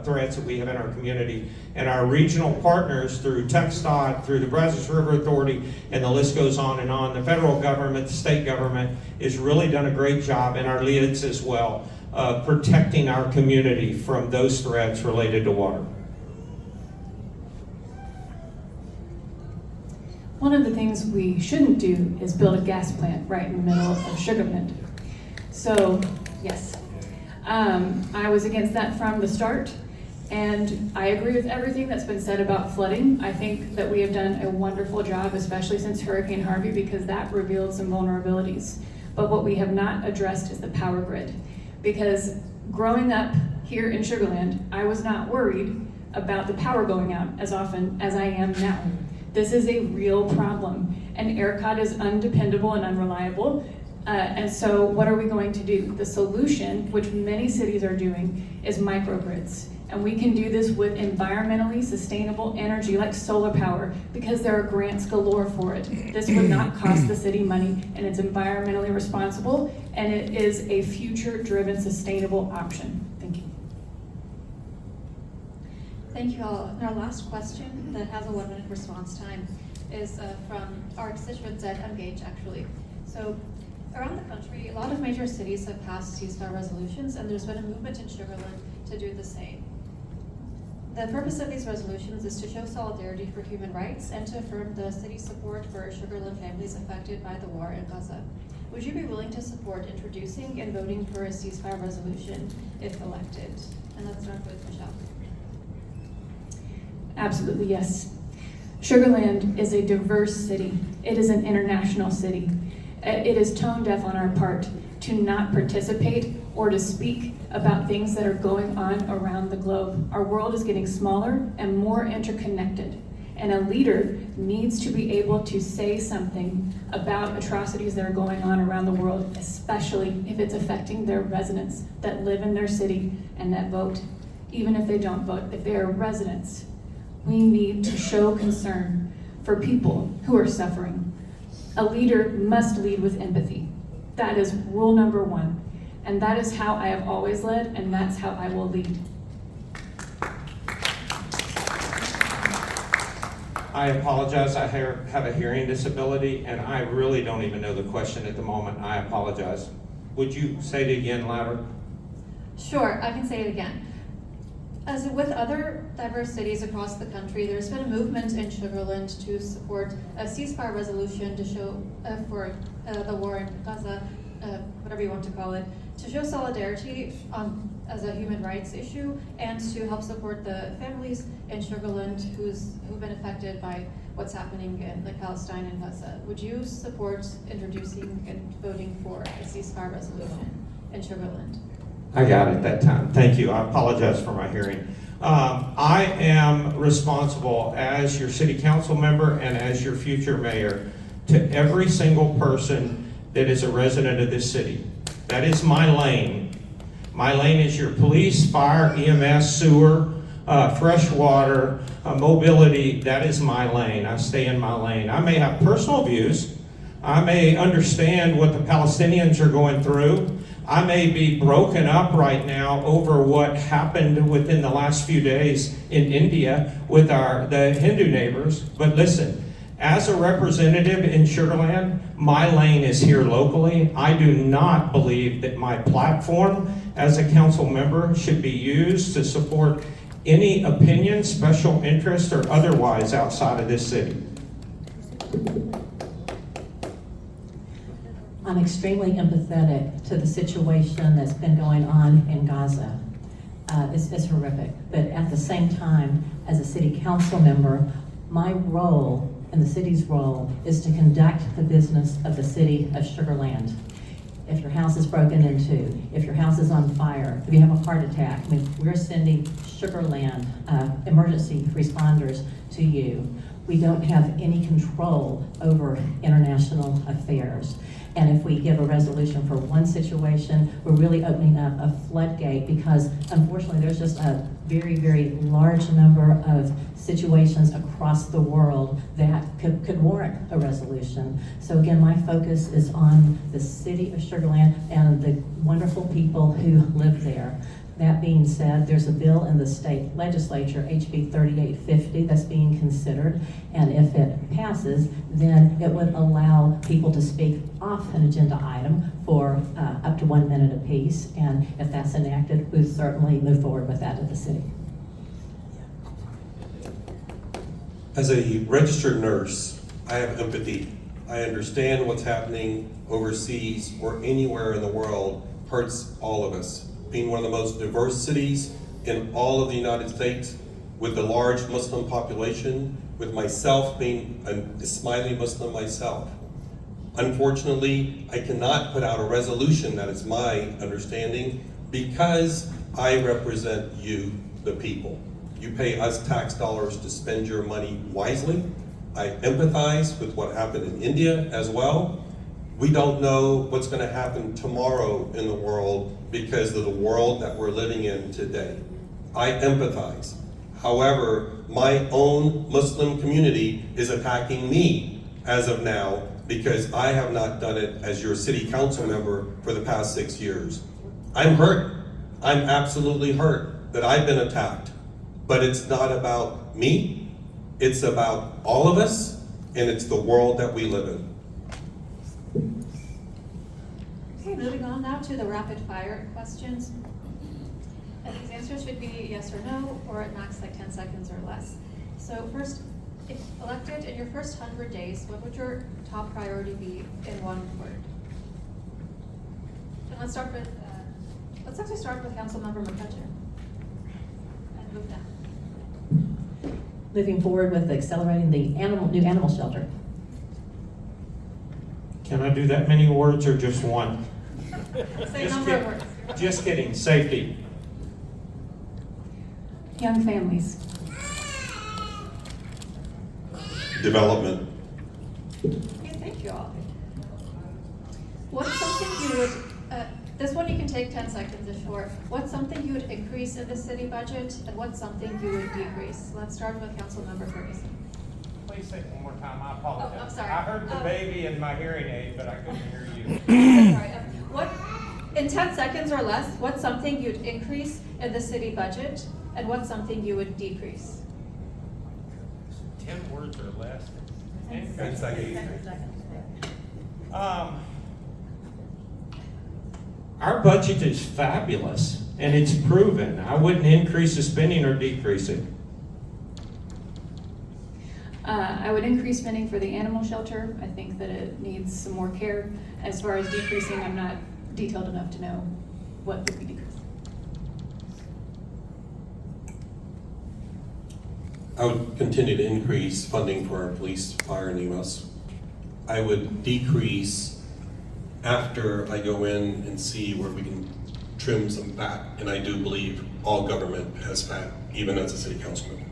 threats that we have in our community. And our regional partners through TxDOT, through the Brazos River Authority, and the list goes on and on. The federal government, the state government has really done a great job, and our LEADs as well, protecting our community from those threats related to water. One of the things we shouldn't do is build a gas plant right in the middle of Sugar Land. So, yes, I was against that from the start, and I agree with everything that's been said about flooding. I think that we have done a wonderful job, especially since Hurricane Harvey, because that revealed some vulnerabilities. But what we have not addressed is the power grid, because growing up here in Sugar Land, I was not worried about the power going out as often as I am now. This is a real problem, and ERCOT is undependable and unreliable. And so what are we going to do? The solution, which many cities are doing, is microgrids. And we can do this with environmentally sustainable energy like solar power because there are grants galore for it. This would not cost the city money, and it's environmentally responsible, and it is a future-driven sustainable option. Thank you. Thank you all. And our last question that has a 1-minute response time is from our constituents at MGH, actually. So around the country, a lot of major cities have passed ceasefire resolutions, and there's been a movement in Sugar Land to do the same. The purpose of these resolutions is to show solidarity for human rights and to affirm the city's support for Sugar Land families affected by the war in Gaza. Would you be willing to support introducing and voting for a ceasefire resolution if elected? And let's start with Michelle. Absolutely, yes. Sugar Land is a diverse city. It is an international city. It is tone deaf on our part to not participate or to speak about things that are going on around the globe. Our world is getting smaller and more interconnected, and a leader needs to be able to say something about atrocities that are going on around the world, especially if it's affecting their residents that live in their city and that vote. Even if they don't vote, if they are residents, we need to show concern for people who are suffering. A leader must lead with empathy. That is rule number 1. And that is how I have always led, and that's how I will lead. I apologize, I have a hearing disability, and I really don't even know the question at the moment. I apologize. Would you say it again louder? Sure, I can say it again. As with other diverse cities across the country, there's been a movement in Sugar Land to support a ceasefire resolution to show for the war in Gaza, whatever you want to call it, to show solidarity as a human rights issue and to help support the families in Sugar Land who've been affected by what's happening in Palestine and Gaza. Would you support introducing and voting for a ceasefire resolution in Sugar Land? I got it that time. Thank you. I apologize for my hearing. I am responsible as your city council member and as your future mayor to every single person that is a resident of this city. That is my lane. My lane is your police, fire, EMS, sewer, fresh water, mobility. That is my lane. I stay in my lane. I may have personal views. I may understand what the Palestinians are going through. I may be broken up right now over what happened within the last few days in India with the Hindu neighbors. But listen, as a representative in Sugar Land, my lane is here locally. I do not believe that my platform as a council member should be used to support any opinion, special interest, or otherwise outside of this city. I'm extremely empathetic to the situation that's been going on in Gaza. It's horrific, but at the same time, as a city council member, my role and the city's role is to conduct the business of the city of Sugar Land. If your house is broken into, if your house is on fire, if you have a heart attack, I mean, we're sending Sugar Land emergency responders to you. We don't have any control over international affairs. And if we give a resolution for one situation, we're really opening up a floodgate because unfortunately there's just a very, very large number of situations across the world that could warrant a resolution. So again, my focus is on the city of Sugar Land and the wonderful people who live there. That being said, there's a bill in the state legislature, HB 3850, that's being considered, and if it passes, then it would allow people to speak off an agenda item for up to 1 minute apiece, and if that's enacted, we'll certainly move forward with that at the city. As a registered nurse, I have empathy. I understand what's happening overseas or anywhere in the world hurts all of us. Being one of the most diverse cities in all of the United States, with a large Muslim population, with myself being a Ismaili Muslim myself. Unfortunately, I cannot put out a resolution, that is my understanding, because I represent you, the people. You pay us tax dollars to spend your money wisely. I empathize with what happened in India as well. We don't know what's going to happen tomorrow in the world because of the world that we're living in today. I empathize. However, my own Muslim community is attacking me as of now because I have not done it as your city council member for the past 6 years. I'm hurt. I'm absolutely hurt that I've been attacked. But it's not about me. It's about all of us, and it's the world that we live in. Okay, moving on now to the rapid fire questions. And these answers should be yes or no, or at max like 10 seconds or less. So first, if elected in your first 100 days, what would your top priority be in one word? And let's start with, let's actually start with Councilmember McCutcheon. And move down. Moving forward with accelerating the new animal shelter. Can I do that many words or just one? Say a number of words. Just kidding, safety. Young families. Development. Okay, thank you all. What's something you would, this one you can take 10 seconds if short. What's something you would increase in the city budget, and what's something you would decrease? Let's start with Councilmember Ferguson. Please say it one more time, I apologize. Oh, I'm sorry. I heard the baby in my hearing aid, but I couldn't hear you. Sorry. What, in 10 seconds or less, what's something you'd increase in the city budget, and what's something you would decrease? 10 words or less. 10 seconds. Our budget is fabulous, and it's proven. I wouldn't increase the spending or decrease it. I would increase spending for the animal shelter. I think that it needs some more care. As far as decreasing, I'm not detailed enough to know what would be decreased. I would continue to increase funding for our police, fire, and EMS. I would decrease after I go in and see where we can trim some fat, and I do believe all government has fat, even as a city council member.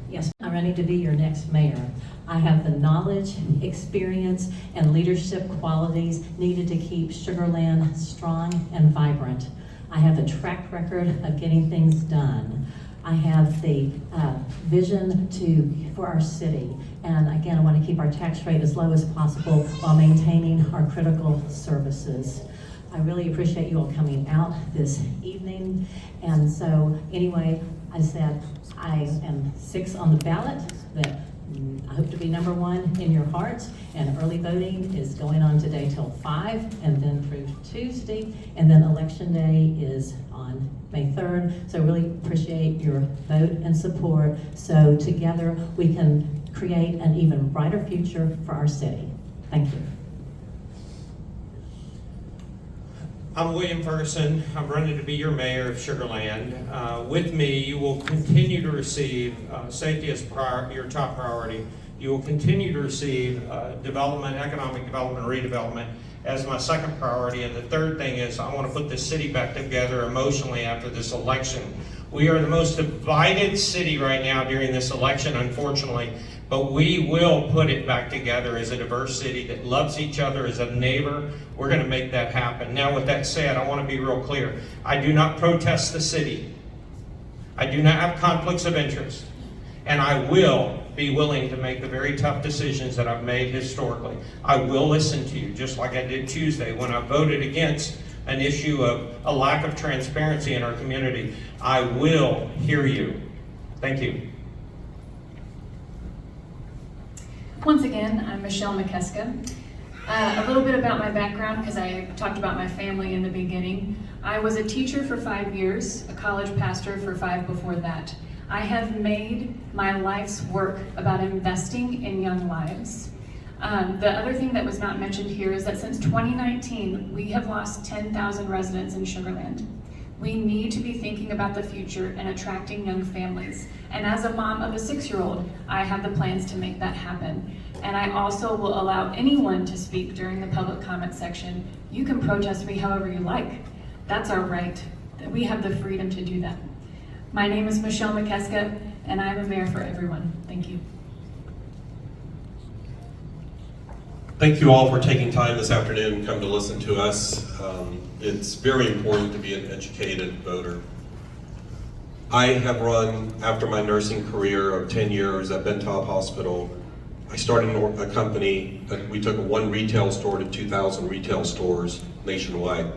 Yes, I'm ready to be your next mayor. I have the knowledge, experience, and leadership qualities needed to keep Sugar Land strong and vibrant. I have the track record of getting things done. I have the vision for our city. And again, I want to keep our tax rate as low as possible while maintaining our critical services. I really appreciate you all coming out this evening. And so anyway, I said I am 6 on the ballot, that I hope to be number 1 in your hearts, and early voting is going on today till 5 and then through Tuesday, and then election day is on May 3rd. So really appreciate your vote and support so together we can create an even brighter future for our city. Thank you. I'm William Ferguson. I'm running to be your mayor of Sugar Land. With me, you will continue to receive safety as your top priority. You will continue to receive development, economic development, redevelopment as my second priority. And the third thing is I want to put the city back together emotionally after this election. We are the most divided city right now during this election, unfortunately. But we will put it back together as a diverse city that loves each other as a neighbor. We're going to make that happen. Now, with that said, I want to be real clear. I do not protest the city. I do not have conflicts of interest. And I will be willing to make the very tough decisions that I've made historically. I will listen to you, just like I did Tuesday when I voted against an issue of a lack of transparency in our community. I will hear you. Thank you. Once again, I'm Michelle Mikeska. A little bit about my background, because I talked about my family in the beginning. I was a teacher for 5 years, a college pastor for 5 before that. I have made my life's work about investing in young lives. The other thing that was not mentioned here is that since 2019, we have lost 10,000 residents in Sugar Land. We need to be thinking about the future and attracting young families. And as a mom of a 6-year-old, I have the plans to make that happen. And I also will allow anyone to speak during the public comment section. You can protest me however you like. That's our right. We have the freedom to do that. My name is Michelle Mikeska, and I'm a mayor for everyone. Thank you. Thank you all for taking time this afternoon to come to listen to us. It's very important to be an educated voter. I have run, after my nursing career of 10 years at Bentop Hospital, I started a company that we took one retail store to 2,000 retail stores nationwide.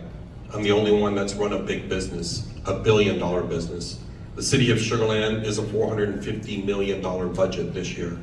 I'm the only one that's run a big business, $1 billion business. The city of Sugar Land is a $450 million budget this year.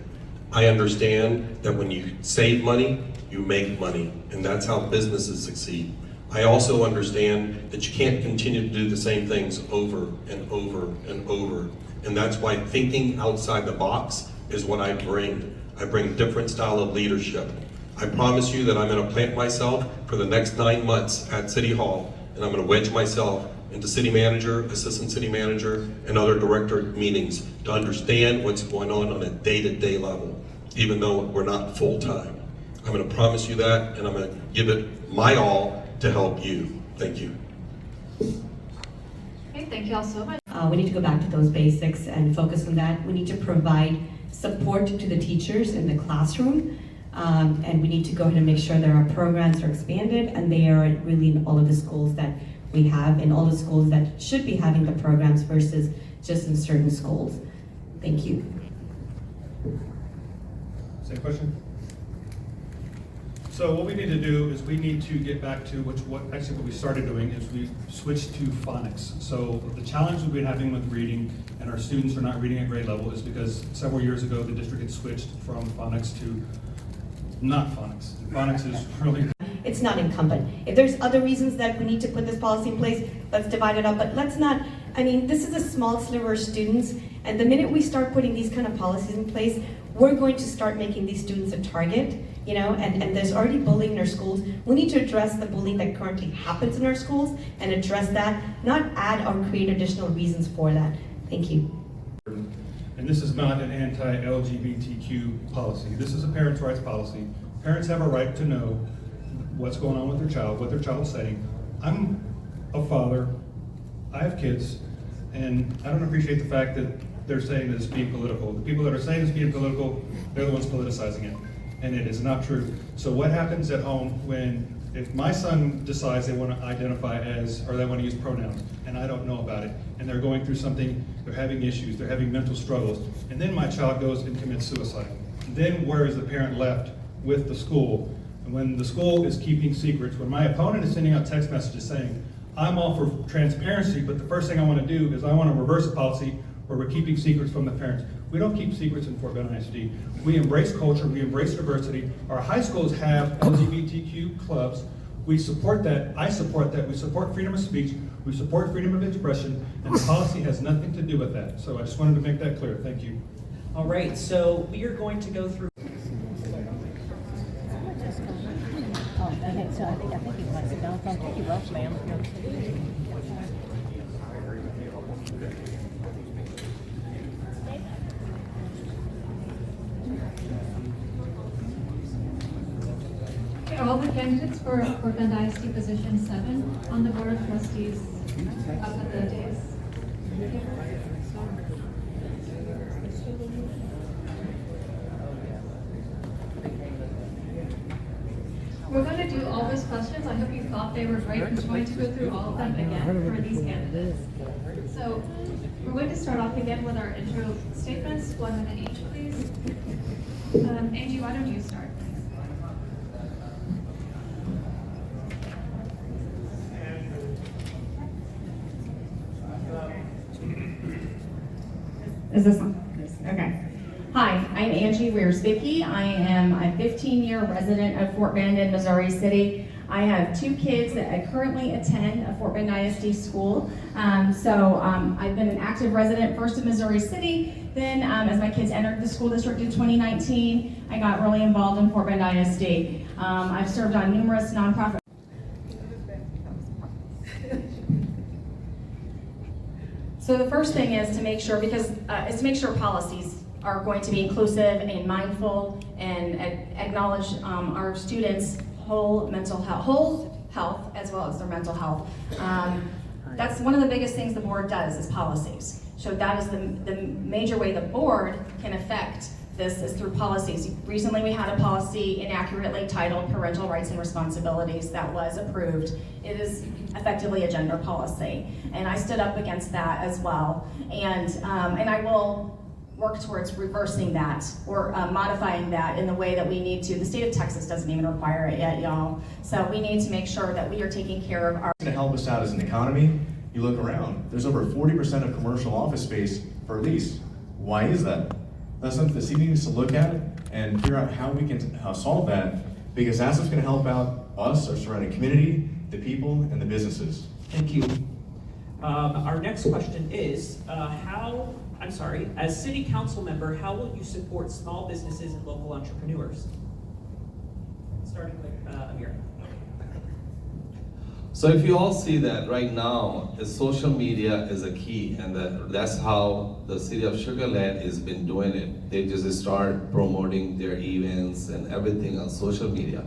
I understand that when you save money, you make money, and that's how businesses succeed. I also understand that you can't continue to do the same things over and over and over, and that's why thinking outside the box is what I bring. I bring different style of leadership. I promise you that I'm going to plant myself for the next 9 months at City Hall, and I'm going to wedge myself into city manager, assistant city manager, and other director meetings to understand what's going on a day-to-day level, even though we're not full-time. I'm going to promise you that, and I'm going to give it my all to help you. Thank you. Okay, thank you all so much. We need to go back to those basics and focus on that. We need to provide support to the teachers in the classroom, and we need to go ahead and make sure that our programs are expanded and they are really in all of the schools that we have, in all the schools that should be having the programs versus just in certain schools. Thank you. Same question? So what we need to do is we need to get back to what we started doing is we switched to phonics. So the challenge we've been having with reading and our students are not reading at grade level is because several years ago the district had switched from phonics to not phonics. Phonics is really... It's not incumbent. If there's other reasons that we need to put this policy in place, let's divide it up, but let's not, I mean, this is a small sliver of students, and the minute we start putting these kind of policies in place, we're going to start making these students a target, you know, and there's already bullying in our schools. We need to address the bullying that currently happens in our schools and address that, not add or create additional reasons for that. Thank you. And this is not an anti-LGBTQ policy. This is a parents' rights policy. Parents have a right to know what's going on with their child, what their child's saying. I'm a father, I have kids, and I don't appreciate the fact that they're saying that it's being political. The people that are saying it's being political, they're the ones politicizing it, and it is not true. So what happens at home if my son decides they want to identify as, or they want to use pronouns, and I don't know about it, and they're going through something, they're having issues, they're having mental struggles, and then my child goes and commits suicide. Then where is the parent left with the school? And when the school is keeping secrets, when my opponent is sending out text messages saying, I'm all for transparency, but the first thing I want to do is I want to reverse a policy where we're keeping secrets from the parents. We don't keep secrets in Fort Bend ISD. We embrace culture, we embrace diversity. Our high schools have LGBTQ clubs. We support that, I support that. We support freedom of speech, we support freedom of expression, and the policy has nothing to do with that. So I just wanted to make that clear, thank you. All right, so we are going to go through. Okay, so I think he wants to go. Thank you, Rush, ma'am. Okay, all the candidates for Fort Bend ISD position 7 on the Board of Trustees up at the dais. We're going to do all those questions. I hope you thought they were great. I'm going to go through all of them again for these candidates. So we're going to start off again with our intro statements, 1 minute each, please. Angie, why don't you start, please? Is this on? Okay. Hi, I'm Angie Weir-Spicky. I am a 15-year resident of Fort Bend in Missouri City. I have 2 kids that currently attend a Fort Bend ISD school. I've been an active resident first in Missouri City, then as my kids entered the school district in 2019, I got really involved in Fort Bend ISD. I've served on numerous nonprofit. So the first thing is to make sure, policies are going to be inclusive and mindful and acknowledge our students' whole health as well as their mental health. That's one of the biggest things the board does is policies. So that is the major way the board can affect this is through policies. Recently, we had a policy inaccurately titled Parental Rights and Responsibilities that was approved. It is effectively a gender policy, and I stood up against that as well. And I will work towards reversing that or modifying that in the way that we need to. The state of Texas doesn't even require it yet, y'all. So we need to make sure that we are taking care of our. To help us out as an economy, you look around, there's over 40% of commercial office space for lease. Why is that? That's something the city needs to look at and figure out how we can solve that, because that's what's going to help out us, our surrounding community, the people, and the businesses. Thank you. Our next question is, as city council member, how will you support small businesses and local entrepreneurs? Starting with Amir. So if you all see that right now, social media is a key, and that's how the city of Sugar Land has been doing it. They just start promoting their events and everything on social media.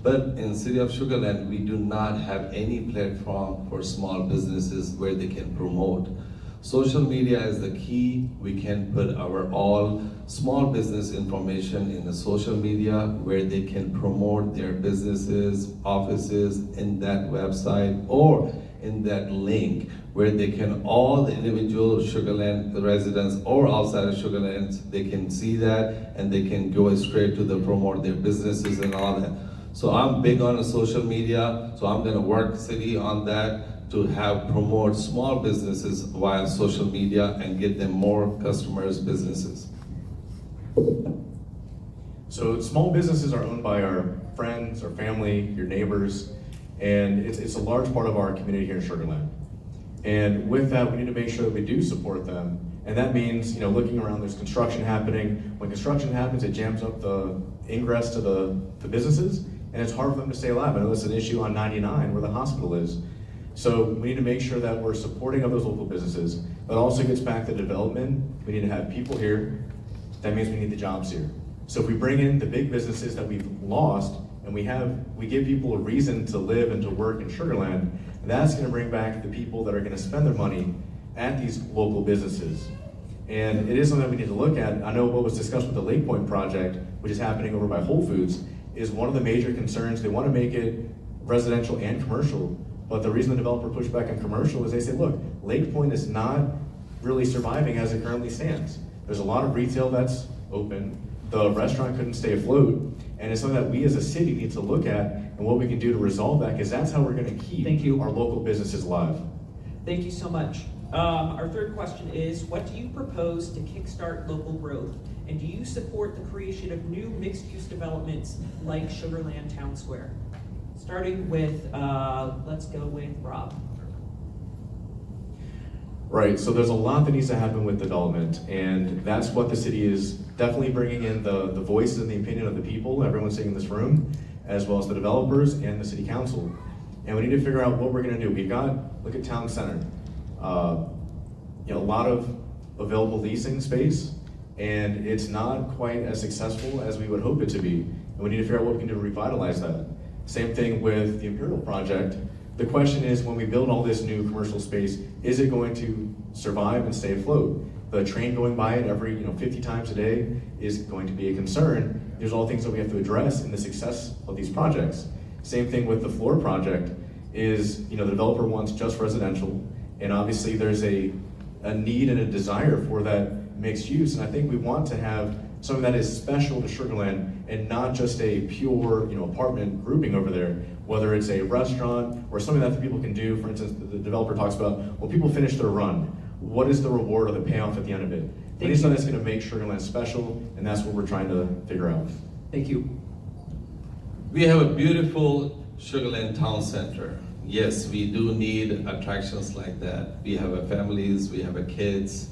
But in city of Sugar Land, we do not have any platform for small businesses where they can promote. Social media is the key. We can put our all small business information in the social media where they can promote their businesses, offices in that website or in that link where they can, all the individual Sugar Land residents or outside of Sugar Land, they can see that and they can go straight to the promote their businesses and all that. So I'm big on the social media, so I'm gonna work city on that to have promote small businesses via social media and get them more customers, businesses. So small businesses are owned by our friends, our family, your neighbors, and it's a large part of our community here in Sugar Land. And with that, we need to make sure that we do support them. And that means, looking around, there's construction happening. When construction happens, it jams up the ingress to the businesses, and it's hard for them to stay alive. I know that's an issue on 99 where the hospital is. So we need to make sure that we're supporting of those local businesses. But also gets back to development. We need to have people here. That means we need the jobs here. So if we bring in the big businesses that we've lost, and we give people a reason to live and to work in Sugar Land, that's going to bring back the people that are going to spend their money at these local businesses. And it is something that we need to look at. I know what was discussed with the Lake Point project, which is happening over by Whole Foods, is one of the major concerns. They want to make it residential and commercial. But the reason the developer pushed back on commercial is they say, look, Lake Point is not really surviving as it currently stands. There's a lot of retail that's open. The restaurant couldn't stay afloat. And it's something that we as a city need to look at and what we can do to resolve that, because that's how we're going to keep our local businesses alive. Thank you so much. Our third question is, what do you propose to kickstart local growth? And do you support the creation of new mixed-use developments like Sugar Land Town Square? Starting with, let's go with Rob. Right, so there's a lot that needs to happen with development, and that's what the city is definitely bringing in the voices and the opinion of the people, everyone sitting in this room, as well as the developers and the city council. And we need to figure out what we're gonna do. We've got, look at Town Center. A lot of available leasing space, and it's not quite as successful as we would hope it to be. And we need to figure out what we can do to revitalize that. Same thing with the Imperial project. The question is, when we build all this new commercial space, is it going to survive and stay afloat? The train going by it every 50 times a day is going to be a concern. There's all things that we have to address in the success of these projects. Same thing with the Floor project is, the developer wants just residential, and obviously there's a need and a desire for that mixed use, and I think we want to have something that is special to Sugar Land and not just a pure, apartment grouping over there, whether it's a restaurant or something that the people can do. For instance, the developer talks about, when people finish their run, what is the reward or the payoff at the end of it? We need something that's going to make Sugar Land special, and that's what we're trying to figure out. Thank you. We have a beautiful Sugar Land Town Center. Yes, we do need attractions like that. We have families, we have kids,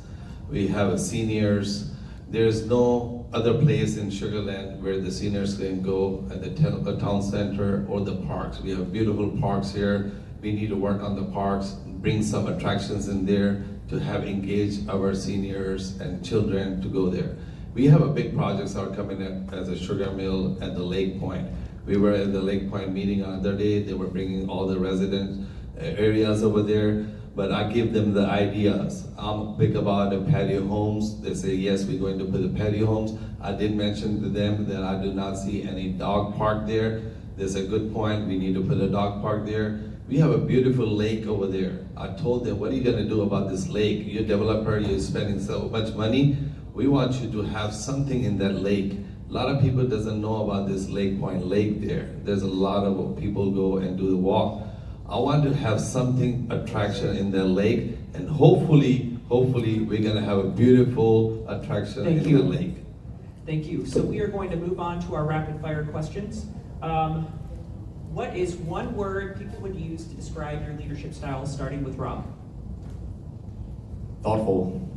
we have seniors. There's no other place in Sugar Land where the seniors can go at the town center or the parks. We have beautiful parks here. We need to work on the parks, bring some attractions in there to have engaged our seniors and children to go there. We have a big projects that are coming up as a sugar mill at the Lake Point. We were at the Lake Point meeting the other day. They were bringing all the resident areas over there. but I give them the ideas. I'm big about the patio homes. They say, yes, we're going to put the patio homes. I did mention to them that I do not see any dog park there. There's a good point, we need to put a dog park there. We have a beautiful lake over there. I told them, what are you gonna do about this lake? You're a developer, you're spending so much money. We want you to have something in that lake. A lot of people doesn't know about this Lake Point Lake there. There's a lot of people go and do the walk. I want to have something, attraction in the lake, and hopefully we're gonna have a beautiful attraction in the lake. Thank you. So we are going to move on to our rapid fire questions. What is one word people would use to describe your leadership style, starting with Rob? Thoughtful.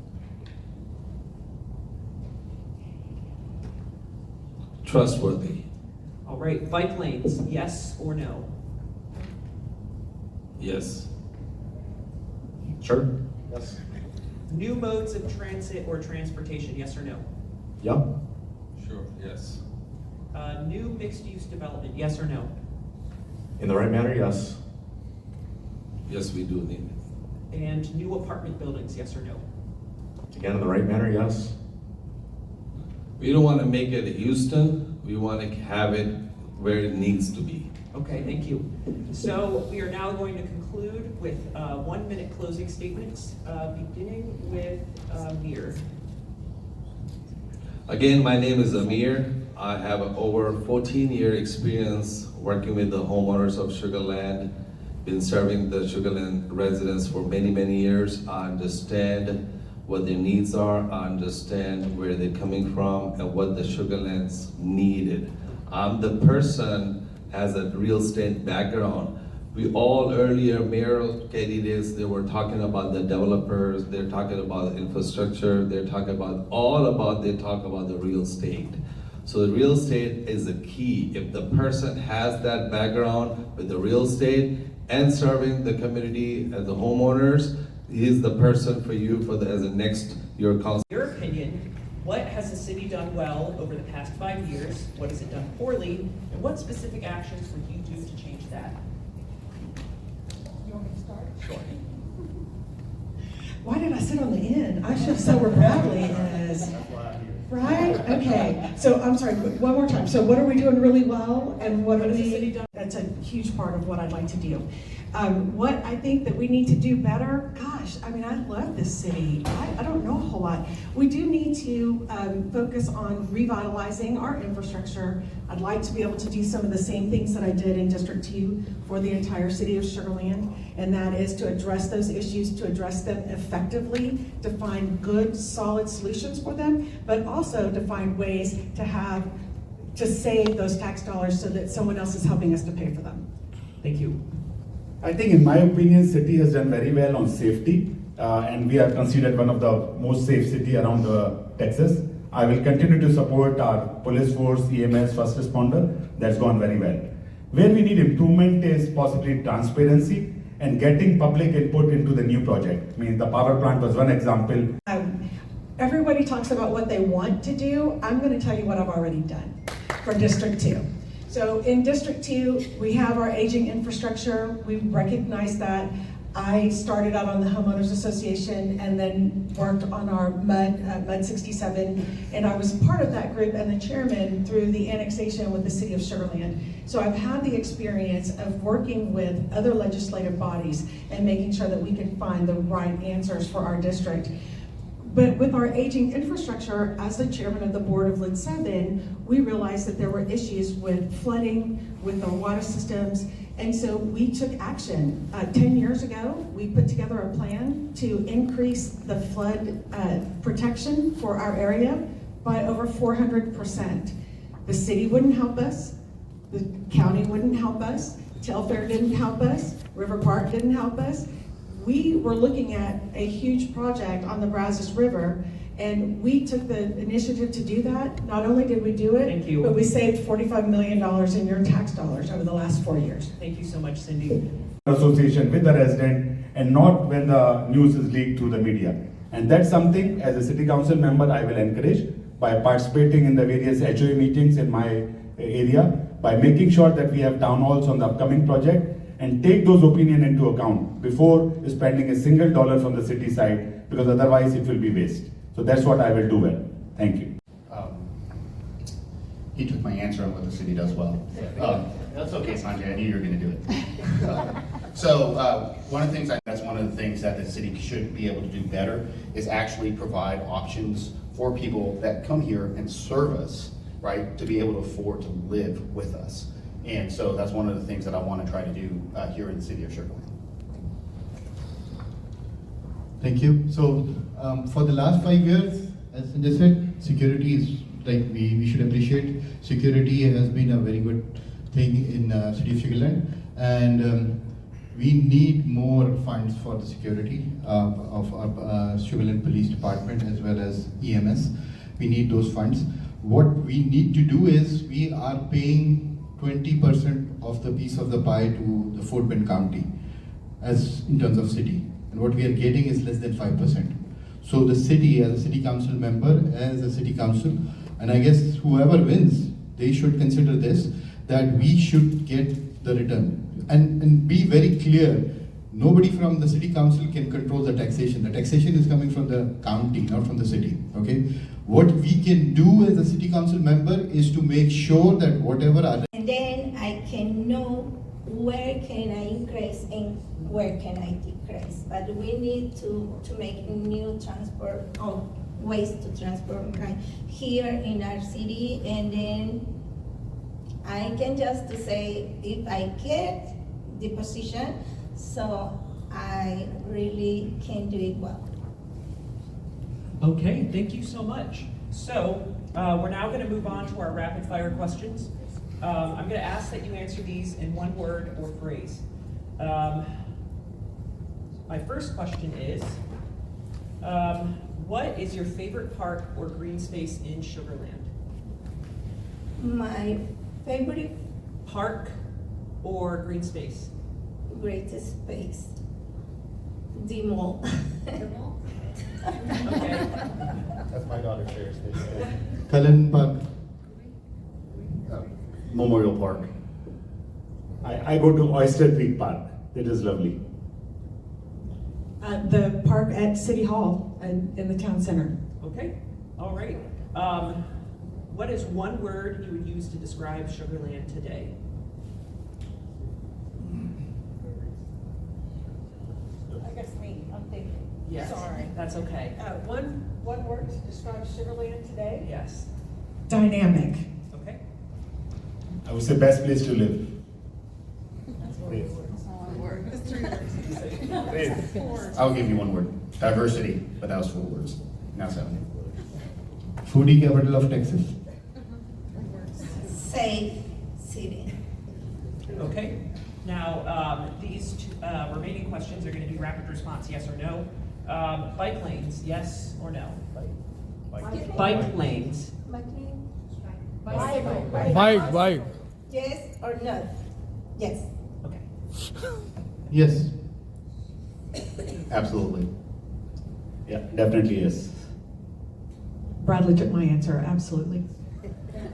Trustworthy. All right, bike lanes, yes or no? Yes. Sure. Yes. New modes of transit or transportation, yes or no? Yep. Sure, yes. New mixed-use development, yes or no? In the right manner, yes. Yes, we do need it. And new apartment buildings, yes or no? Again, in the right manner, yes. We don't want to make it Houston. We want to have it where it needs to be. Okay, thank you. So we are now going to conclude with 1 minute closing statements, beginning with Amir. Again, my name is Amir. I have over 14-year experience working with the homeowners of Sugar Land. Been serving the Sugar Land residents for many, many years. I understand what their needs are. I understand where they're coming from and what the Sugar Lands needed. I'm the person has a real estate background. We all earlier, mayoral candidates, they were talking about the developers, they're talking about infrastructure, they're talking about they talk about the real estate. So the real estate is the key. If the person has that background with the real estate and serving the community as the homeowners, he's the person for you as the next your council. In your opinion, what has the city done well over the past 5 years? What has it done poorly? And what specific actions would you do to change that? You want me to start? Sure. Why did I sit on the end? I should so proudly as, right? Okay, so I'm sorry, one more time. So what are we doing really well and what are we, that's a huge part of what I'd like to do. What I think that we need to do better, gosh, I mean, I love this city. I don't know a whole lot. We do need to focus on revitalizing our infrastructure. I'd like to be able to do some of the same things that I did in District 2 for the entire city of Sugar Land, and that is to address those issues, to address them effectively, to find good, solid solutions for them, but also to find ways to save those tax dollars so that someone else is helping us to pay for them. Thank you. I think in my opinion, city has done very well on safety and we are considered one of the most safe city around Texas. I will continue to support our police force, EMS, first responder. That's gone very well. Where we need improvement is possibly transparency and getting public input into the new project. I mean, the power plant was one example. Everybody talks about what they want to do. I'm going to tell you what I've already done for District 2. So in District 2, we have our aging infrastructure. We recognize that. I started out on the Homeowners Association and then worked on our MUD 67, and I was part of that group and the chairman through the annexation with the city of Sugar Land. So I've had the experience of working with other legislative bodies and making sure that we can find the right answers for our district. But with our aging infrastructure, as the chairman of the board of LID 7, we realized that there were issues with flooding, with our water systems, and so we took action. 10 years ago, we put together a plan to increase the flood protection for our area by over 400%. The city wouldn't help us, the county wouldn't help us, Telfair didn't help us, River Park didn't help us. We were looking at a huge project on the Brazos River, and we took the initiative to do that. Not only did we do it, but we saved $45 million in your tax dollars over the last 4 years. Thank you so much, Cindy. Association with the resident and not when the news is leaked through the media. And that's something as a city council member I will encourage by participating in the various HOA meetings in my area, by making sure that we have town halls on the upcoming project and take those opinions into account before spending a single dollar from the city side, because otherwise it will be waste. So that's what I will do well. Thank you. He took my answer on what the city does well. That's okay, Sanjay, I knew you were gonna do it. One of the things, that's one of the things that the city should be able to do better is actually provide options for people that come here and serve us, right, to be able to afford to live with us. And so that's one of the things that I want to try to do here in the city of Sugar Land. Thank you. So for the last 5 years, as Sanjay said, security is like we should appreciate. Security has been a very good thing in city of Sugar Land, and we need more funds for the security of our Sugar Land Police Department as well as EMS. We need those funds. What we need to do is we are paying 20% of the piece of the pie to the Fort Bend County as in terms of city, and what we are getting is less than 5%. So the city, as a city council member, as a city council, and I guess whoever wins, they should consider this, that we should get the return. And be very clear, nobody from the city council can control the taxation. The taxation is coming from the county, not from the city, okay? What we can do as a city council member is to make sure that whatever our... And then I can know where can I increase and where can I decrease. But we need to make new transport or ways to transport right here in our city, and then I can just say if I get the position, so I really can do it well. Okay, thank you so much. So we're now going to move on to our rapid fire questions. I'm going to ask that you answer these in one word or phrase. My first question is, what is your favorite park or green space in Sugar Land? My favorite park or green space? Greatest space. The mall. Okay. That's my daughter's favorite space. Cullen Park. Memorial Park. I go to Oyster Creek Park. It is lovely. The park at City Hall and in the town center. Okay, all right. What is one word you would use to describe Sugar Land today? I guess me, I'm thinking. Yes, Sorry. that's okay. One word to describe Sugar Land today? Yes. Dynamic. Okay. I would say best place to live. That's one word. That's 3 words. I'll give you one word. Diversity, but that was 4 words. Now 7. Foodie capital of Texas. Safe city. Okay. Now, these two, remaining questions are going to be rapid response, yes or no. Bike lanes, yes or no? Bike lanes. Bike lane? Bike. Yes or no? Yes. Okay. Yes. Absolutely. Yeah, definitely yes. Bradley took my answer, absolutely.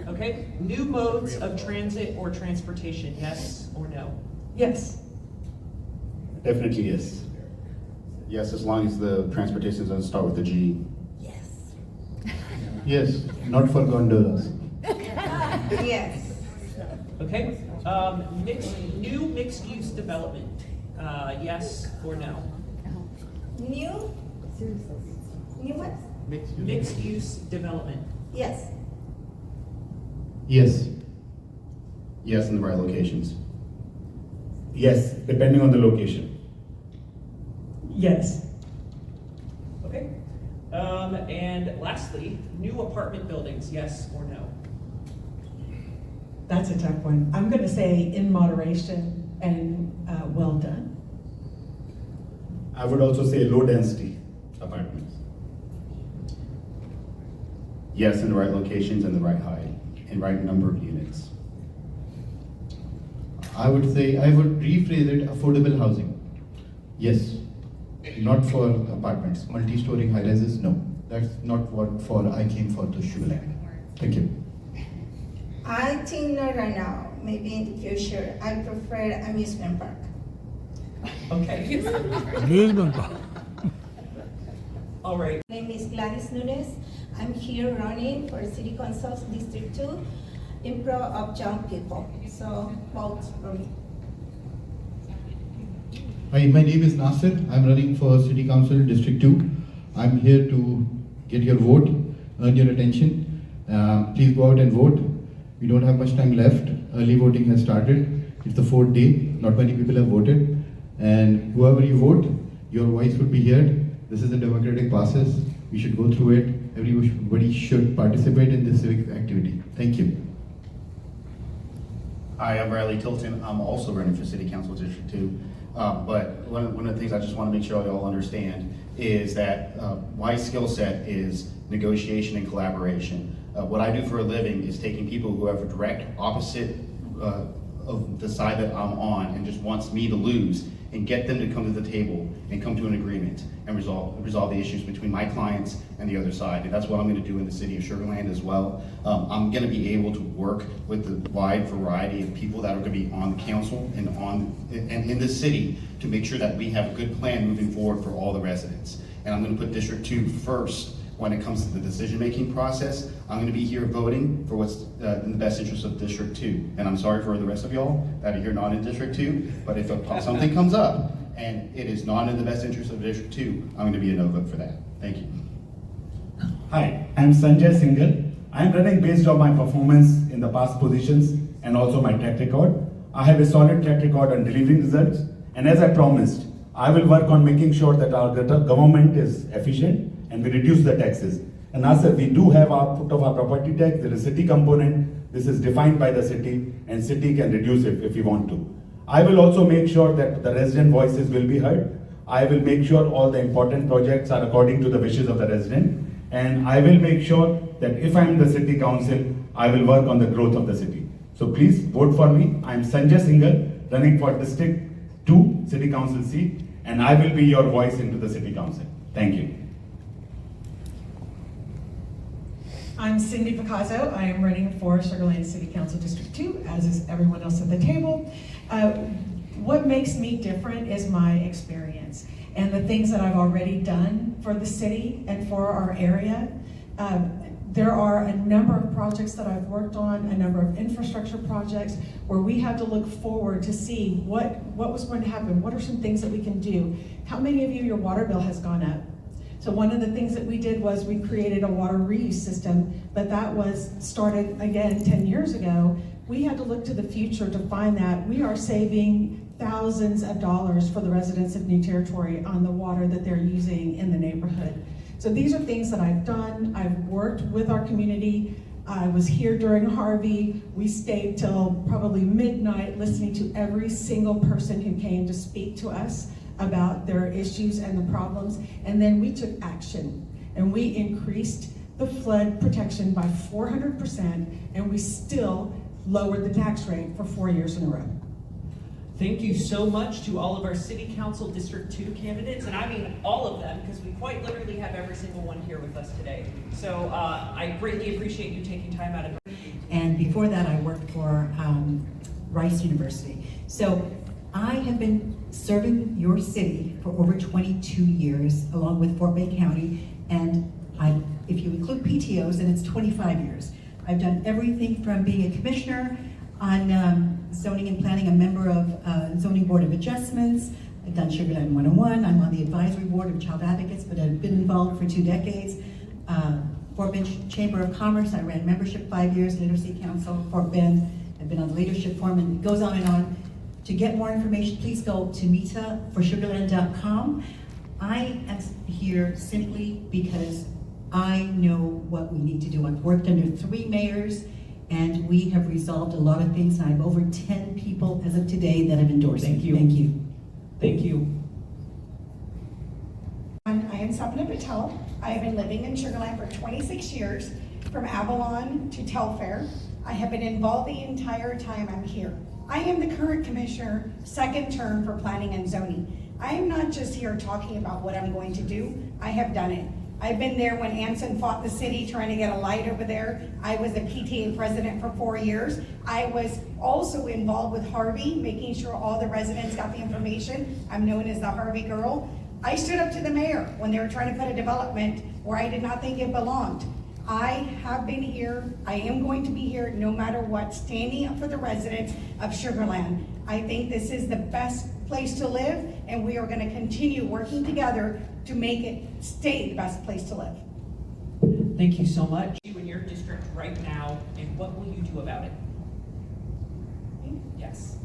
Okay. New modes of transit or transportation, yes or no? Yes. Definitely yes. Yes, as long as the transportation doesn't start with a G. Yes, not for gondolas. Yes. Okay. New mixed-use development, yes or no? New? New what? Mixed-use development. Yes. Yes. Yes, in the right locations. Yes, depending on the location. Yes. Okay. And lastly, new apartment buildings, yes or no? That's a tough one. I'm going to say in moderation and well done. I would also say low density apartments. Yes, in the right locations and the right height and right number of units. I would rephrase it, affordable housing. Yes. Not for apartments. Multi-story high rises, no. That's not what I came for to Sugar Land. Thank you. I think not right now. Maybe in the future. I prefer amusement park. Okay. All right. My name is Gladys Nunes. I'm here running for City Council District 2 in pro of young people. So vote for me. Hi, my name is Nasir. I'm running for City Council District 2. I'm here to get your vote, earn your attention. Please go out and vote. We don't have much time left. Early voting has started. It's the 4th day. Not many people have voted. And whoever you vote, your voice would be heard. This is a democratic process. We should go through it. Everybody should participate in this civic activity. Thank you. Hi, I'm Bradley Tilton. I'm also running for City Council District 2. But one of the things I just want to make sure you all understand is that my skill set is negotiation and collaboration. What I do for a living is taking people who have a direct opposite of the side that I'm on and just wants me to lose and get them to come to the table and come to an agreement and resolve the issues between my clients and the other side. And that's what I'm going to do in the city of Sugar Land as well. I'm going to be able to work with the wide variety of people that are going to be on the council and in the city to make sure that we have a good plan moving forward for all the residents. And I'm going to put District 2 first when it comes to the decision-making process. I'm going to be here voting for what's in the best interest of District 2. And I'm sorry for the rest of y'all that are here not in District 2, but if something comes up and it is not in the best interest of District 2, I'm going to be a no vote for that. Thank you. Hi, I'm Sanjay Singhal. I'm running based on my performance in the past positions and also my track record. I have a solid track record on delivering results, and as I promised, I will work on making sure that our government is efficient and we reduce the taxes. And also, we do have output of our property tax. There is a city component. This is defined by the city, and city can reduce it if we want to. I will also make sure that the resident voices will be heard. I will make sure all the important projects are according to the wishes of the resident. And I will make sure that if I'm in the city council, I will work on the growth of the city. So please vote for me. I'm Sanjay Singhal, running for District 2 City Council seat, and I will be your voice into the city council. Thank you. I'm Cindy Picasso. I am running for Sugar Land City Council District 2, as is everyone else at the table. What makes me different is my experience and the things that I've already done for the city and for our area. There are a number of projects that I've worked on, a number of infrastructure projects where we had to look forward to see what was going to happen. What are some things that we can do? How many of you, your water bill has gone up? So one of the things that we did was we created a water reuse system, but that was started again 10 years ago. We had to look to the future to find that we are saving thousands of dollars for the residents of New Territory on the water that they're using in the neighborhood. So these are things that I've done. I've worked with our community. I was here during Harvey. We stayed till probably midnight listening to every single person who came to speak to us about their issues and the problems. And then we took action and we increased the flood protection by 400%, and we still lowered the tax rate for 4 years in a row. Thank you so much to all of our City Council District 2 candidates, and I mean all of them, because we quite literally have every single one here with us today. So I greatly appreciate you taking time out of it. And before that, I worked for Rice University. So I have been serving your city for over 22 years, along with Fort Bay County, and if you include PTOs, then it's 25 years. I've done everything from being a commissioner on zoning and planning, a member of Zoning Board of Adjustments. I've done Sugar Land 101. I'm on the advisory board of Child Advocates, but I've been involved for 2 decades. Fort Bend Chamber of Commerce, I ran membership 5 years, Literacy Council, Fort Bend. I've been on the leadership forum, and it goes on and on. To get more information, please go to metaforsugarland.com. I am here simply because I know what we need to do. I've worked under 3 mayors, and we have resolved a lot of things. I have over 10 people as of today that have endorsed me. Thank you. Thank you. Thank you. I am Sapna Patel. I have been living in Sugar Land for 26 years, from Avalon to Telfair. I have been involved the entire time I'm here. I am the current commissioner, 2nd term for planning and zoning. I am not just here talking about what I'm going to do. I have done it. I've been there when Anson fought the city trying to get a light over there. I was the PTA president for 4 years. I was also involved with Harvey, making sure all the residents got the information. I'm known as the Harvey girl. I stood up to the mayor when they were trying to put a development where I did not think it belonged. I have been here, I am going to be here no matter what, standing up for the residents of Sugar Land. I think this is the best place to live, and we are going to continue working together to make it stay the best place to live. Thank you so much. In your district right now, and what will you do about it? Yes.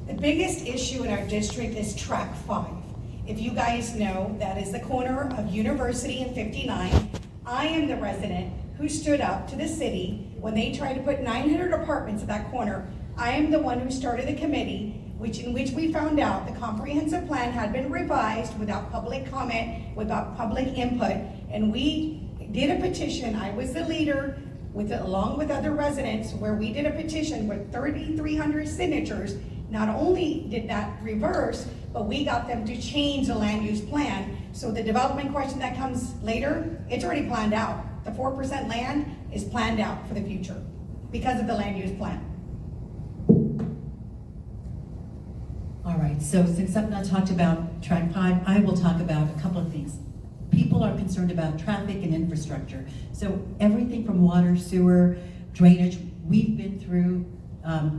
The biggest issue in our district is track 5. If you guys know, that is the corner of University and 59. I am the resident who stood up to the city when they tried to put 900 apartments at that corner. I am the one who started the committee in which we found out the comprehensive plan had been revised without public comment, without public input, and we did a petition. I was the leader along with other residents where we did a petition with 3,300 signatures. Not only did that reverse, but we got them to change the land use plan. So the development question that comes later, it's already planned out. The 4% land is planned out for the future because of the land use plan. All right, so since I've not talked about track 5, I will talk about a couple of things. People are concerned about traffic and infrastructure. So everything from water, sewer, drainage, we've been through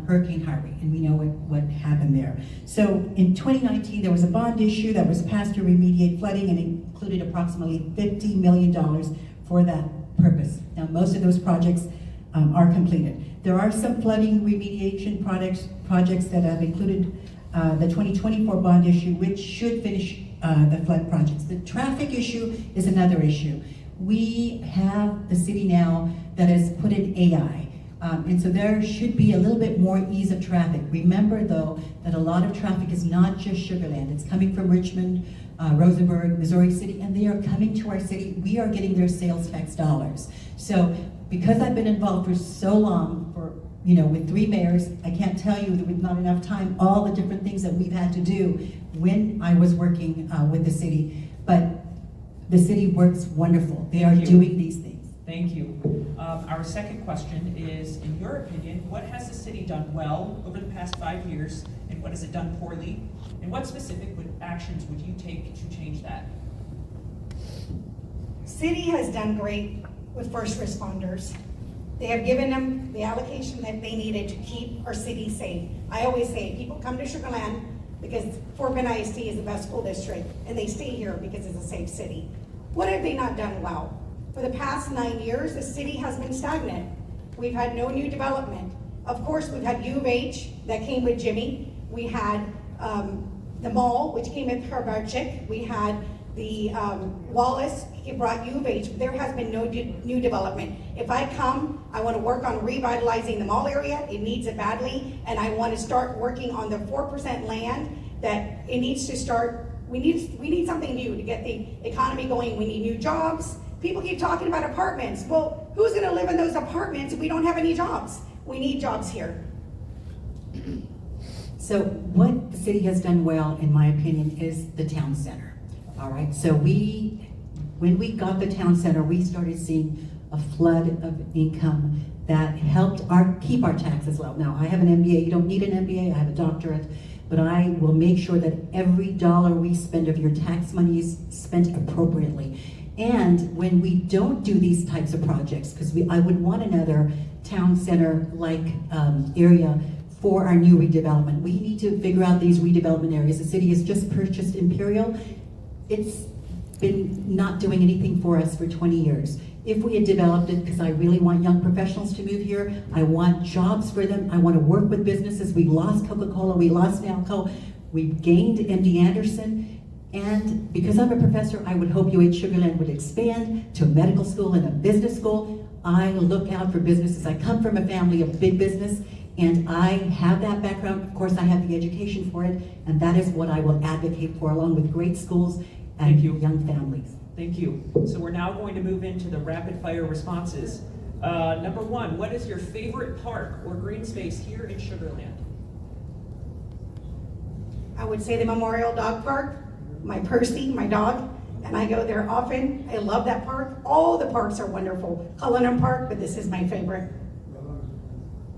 Hurricane Harvey, and we know what happened there. So in 2019, there was a bond issue that was passed to remediate flooding and included approximately $50 million for that purpose. Now, most of those projects are completed. There are some flooding remediation projects that have included the 2024 bond issue, which should finish the flood projects. The traffic issue is another issue. We have the city now that has put in AI. And so there should be a little bit more ease of traffic. Remember though, that a lot of traffic is not just Sugar Land. It's coming from Richmond, Rosenberg, Missouri City, and they are coming to our city. We are getting their sales tax dollars. So because I've been involved for so long, with 3 mayors, I can't tell you with not enough time, all the different things that we've had to do when I was working with the city. But the city works wonderful. They are doing these things. Thank you. Our second question is, in your opinion, what has the city done well over the past 5 years, and what has it done poorly? And what specific actions would you take to change that? City has done great with first responders. They have given them the allocation that they needed to keep our city safe. I always say, people come to Sugar Land because Fort Bend ISD is the best school district, and they stay here because it's a safe city. What have they not done well? For the past 9 years, the city has been stagnant. We've had no new development. Of course, we've had U of H that came with Jimmy. We had the mall, which came with Karabarchik. We had the Wallace, he brought U of H. There has been no new development. If I come, I want to work on revitalizing the mall area. It needs it badly. And I want to start working on the 4% land that it needs to start. We need something new to get the economy going. We need new jobs. People keep talking about apartments. Well, who's going to live in those apartments if we don't have any jobs? We need jobs here. So what the city has done well, in my opinion, is the town center. All right, so when we got the town center, we started seeing a flood of income that helped keep our taxes low. Now, I have an MBA. You don't need an MBA. I have a doctorate. But I will make sure that every dollar we spend of your tax money is spent appropriately. And when we don't do these types of projects, because I would want another town center-like area for our new redevelopment. We need to figure out these redevelopment areas. The city has just purchased Imperial. It's been not doing anything for us for 20 years. If we had developed it, because I really want young professionals to move here, I want jobs for them, I want to work with businesses. We lost Coca-Cola, we lost Nalco, we gained MD Anderson, and because I'm a professor, I would hope UH Sugar Land would expand to a medical school and a business school. I look out for businesses. I come from a family of big business, and I have that background. Of course, I have the education for it, and that is what I will advocate for, along with great schools and young families. Thank you. So we're now going to move into the rapid fire responses. Number 1, what is your favorite park or green space here in Sugar Land? I would say the Memorial Dog Park, my Percy, my dog, and I go there often. I love that park. All the parks are wonderful. Cullinan Park, but this is my favorite.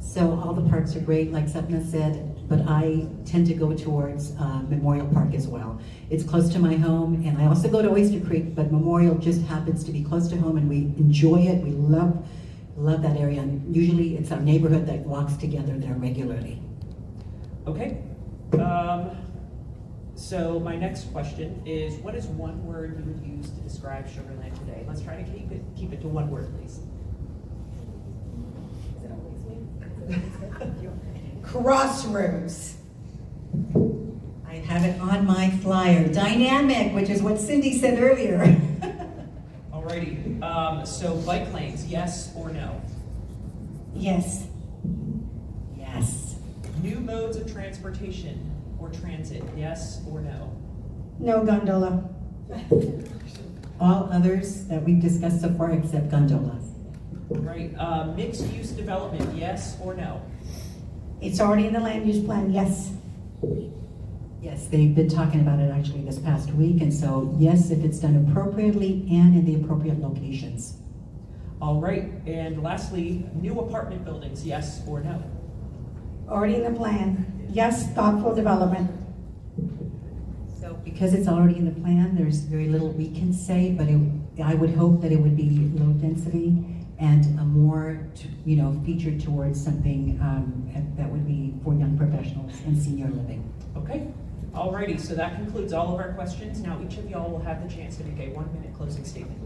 So all the parks are great, like Sapna said, but I tend to go towards Memorial Park as well. It's close to my home, and I also go to Oyster Creek, but Memorial just happens to be close to home, and we enjoy it. We love that area, and usually it's our neighborhood that walks together there regularly. Okay. So my next question is, what is one word you would use to describe Sugar Land today? Let's try to keep it to one word, please. Crossroads. I have it on my flyer. Dynamic, which is what Cindy said earlier. Alrighty. So bike lanes, yes or no? Yes. Yes. New modes of transportation or transit, yes or no? No gondola. All others that we've discussed so far except gondolas. Right. Mixed use development, yes or no? It's already in the land use plan, yes. Yes, they've been talking about it actually this past week, and so yes, if it's done appropriately and in the appropriate locations. All right. And lastly, new apartment buildings, yes or no? Already in the plan. Yes, thoughtful development. So because it's already in the plan, there's very little we can say, but I would hope that it would be low density and a more, featured towards something that would be for young professionals and senior living. Okay. Alrighty. So that concludes all of our questions. Now each of y'all will have the chance to make a 1-minute closing statement.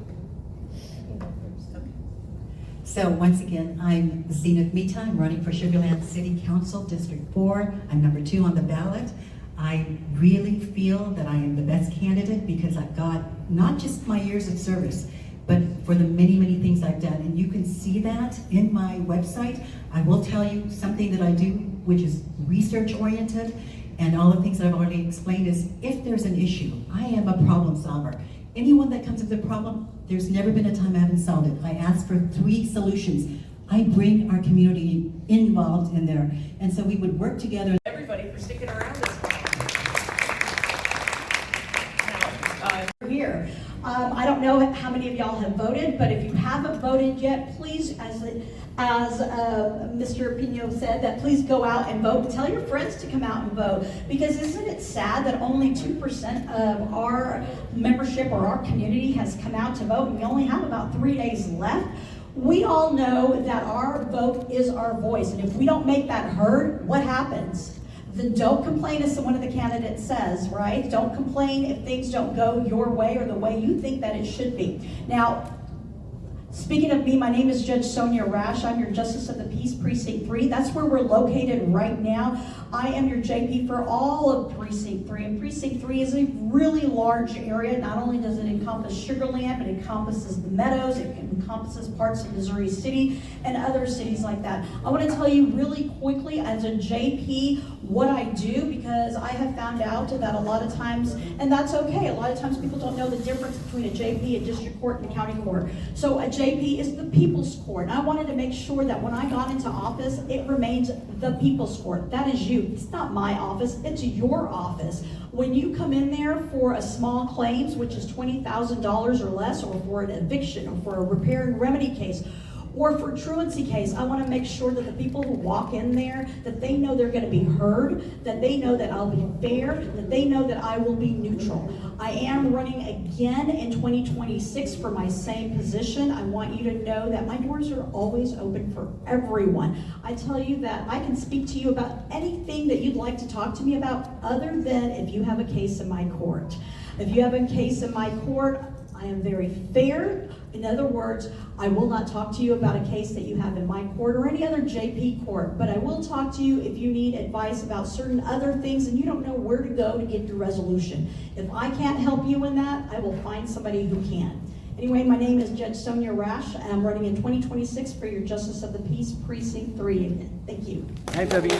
So once again, I'm Zenith Mita. I'm running for Sugar Land City Council, District 4. I'm number 2 on the ballot. I really feel that I am the best candidate because I've got not just my years of service, but for the many, many things I've done. And you can see that in my website. I will tell you something that I do, which is research-oriented, and all the things that I've already explained is if there's an issue, I am a problem solver. Anyone that comes with a problem, there's never been a time I haven't solved it. I ask for 3 solutions. I bring our community involved in there. And so we would work together. Everybody for sticking around this long. Here. I don't know how many of y'all have voted, but if you haven't voted yet, please, as Mr. Pino said, that please go out and vote and tell your friends to come out and vote. Because isn't it sad that only 2% of our membership or our community has come out to vote, and we only have about 3 days left? We all know that our vote is our voice, and if we don't make that heard, what happens? Then don't complain, as one of the candidates says, right? Don't complain if things don't go your way or the way you think that it should be. Now, speaking of me, my name is Judge Sonia Rash. I'm your Justice of the Peace, Precinct 3. That's where we're located right now. I am your JP for all of Precinct 3. And Precinct 3 is a really large area. Not only does it encompass Sugar Land, but it encompasses the Meadows, it encompasses parts of Missouri City and other cities like that. I want to tell you really quickly as a JP what I do, because I have found out that a lot of times, and that's okay, a lot of times people don't know the difference between a JP, a district court, and a county court. So a JP is the people's court. And I wanted to make sure that when I got into office, it remains the people's court. That is you. It's not my office, it's your office. When you come in there for a small claims, which is $20,000 or less, or for an eviction, or for a repair and remedy case, or for truancy case, I want to make sure that the people who walk in there, that they know they're going to be heard, that they know that I'll be fair, that they know that I will be neutral. I am running again in 2026 for my same position. I want you to know that my doors are always open for everyone. I tell you that I can speak to you about anything that you'd like to talk to me about, other than if you have a case in my court. If you have a case in my court, I am very fair. In other words, I will not talk to you about a case that you have in my court or any other JP court, but I will talk to you if you need advice about certain other things and you don't know where to go to get your resolution. If I can't help you in that, I will find somebody who can. Anyway, my name is Judge Sonia Rash, and I'm running in 2026 for your Justice of the Peace, Precinct 3. Thank you. Hi, Debbie.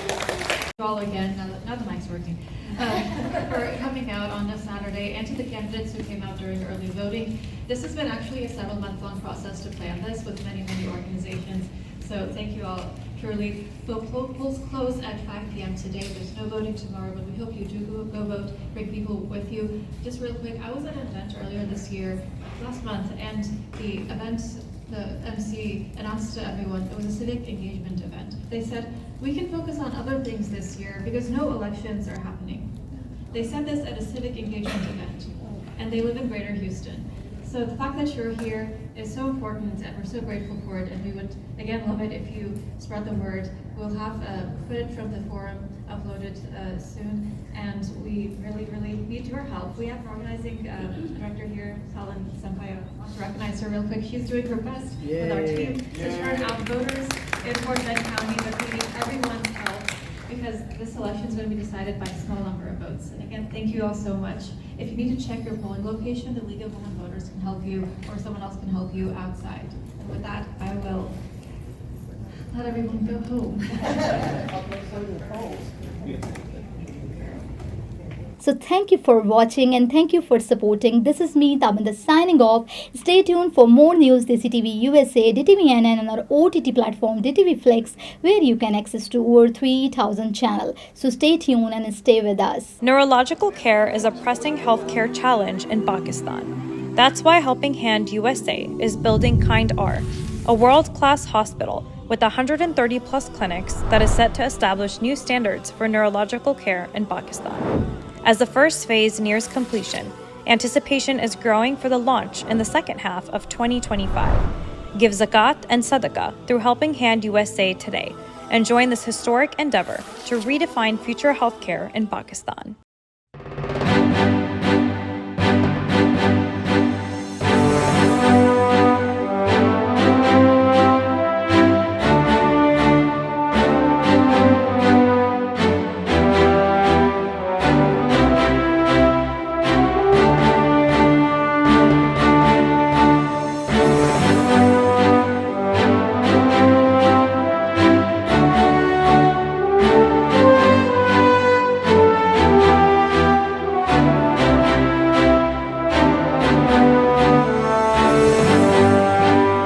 All again, now the mic's working, for coming out on this Saturday, and to the candidates who came out during early voting. This has been actually a several-month-long process to plan this with many, many organizations. So thank you all. purely. Polls close at 5 p.m. today. There's no voting tomorrow, but we hope you do go vote. Bring people with you. Just real quick, I was at an event earlier this year, last month, and the MC announced to everyone it was a civic engagement event. They said, we can focus on other things this year because no elections are happening. They said this at a civic engagement event, and they live in Greater Houston. So the fact that you're here is so important, and we're so grateful for it, and we would, again, love it if you spread the word. We'll have footage from the forum uploaded soon, and we really, really need your help. We have an organizing director here, Helen Sampaio. I want to recognize her real quick. She's doing her best with our team to turn out voters in Fort Bend County, but we need everyone's help because this election is going to be decided by a small number of votes. And again, thank you all so much. If you need to check your polling location, the League of Women Voters can help you, or someone else can help you outside. And with that, I will let everyone go home. So thank you for watching and thank you for supporting. This is me, Taminda, signing off. Stay tuned for more news, DCTV USA, DTVNN and our OTT platform, DTV Flex, where you can access to over 3,000 channels. So stay tuned and stay with us. Neurological care is a pressing healthcare challenge in Pakistan. That's why Helping Hand USA is building Kind R, a world-class hospital with 130 plus clinics that is set to establish new standards for neurological care in Pakistan. As the first phase nears completion, anticipation is growing for the launch in the second half of 2025. Give zakat and sadaqah through Helping Hand USA today and join this historic endeavor to redefine future healthcare in Pakistan.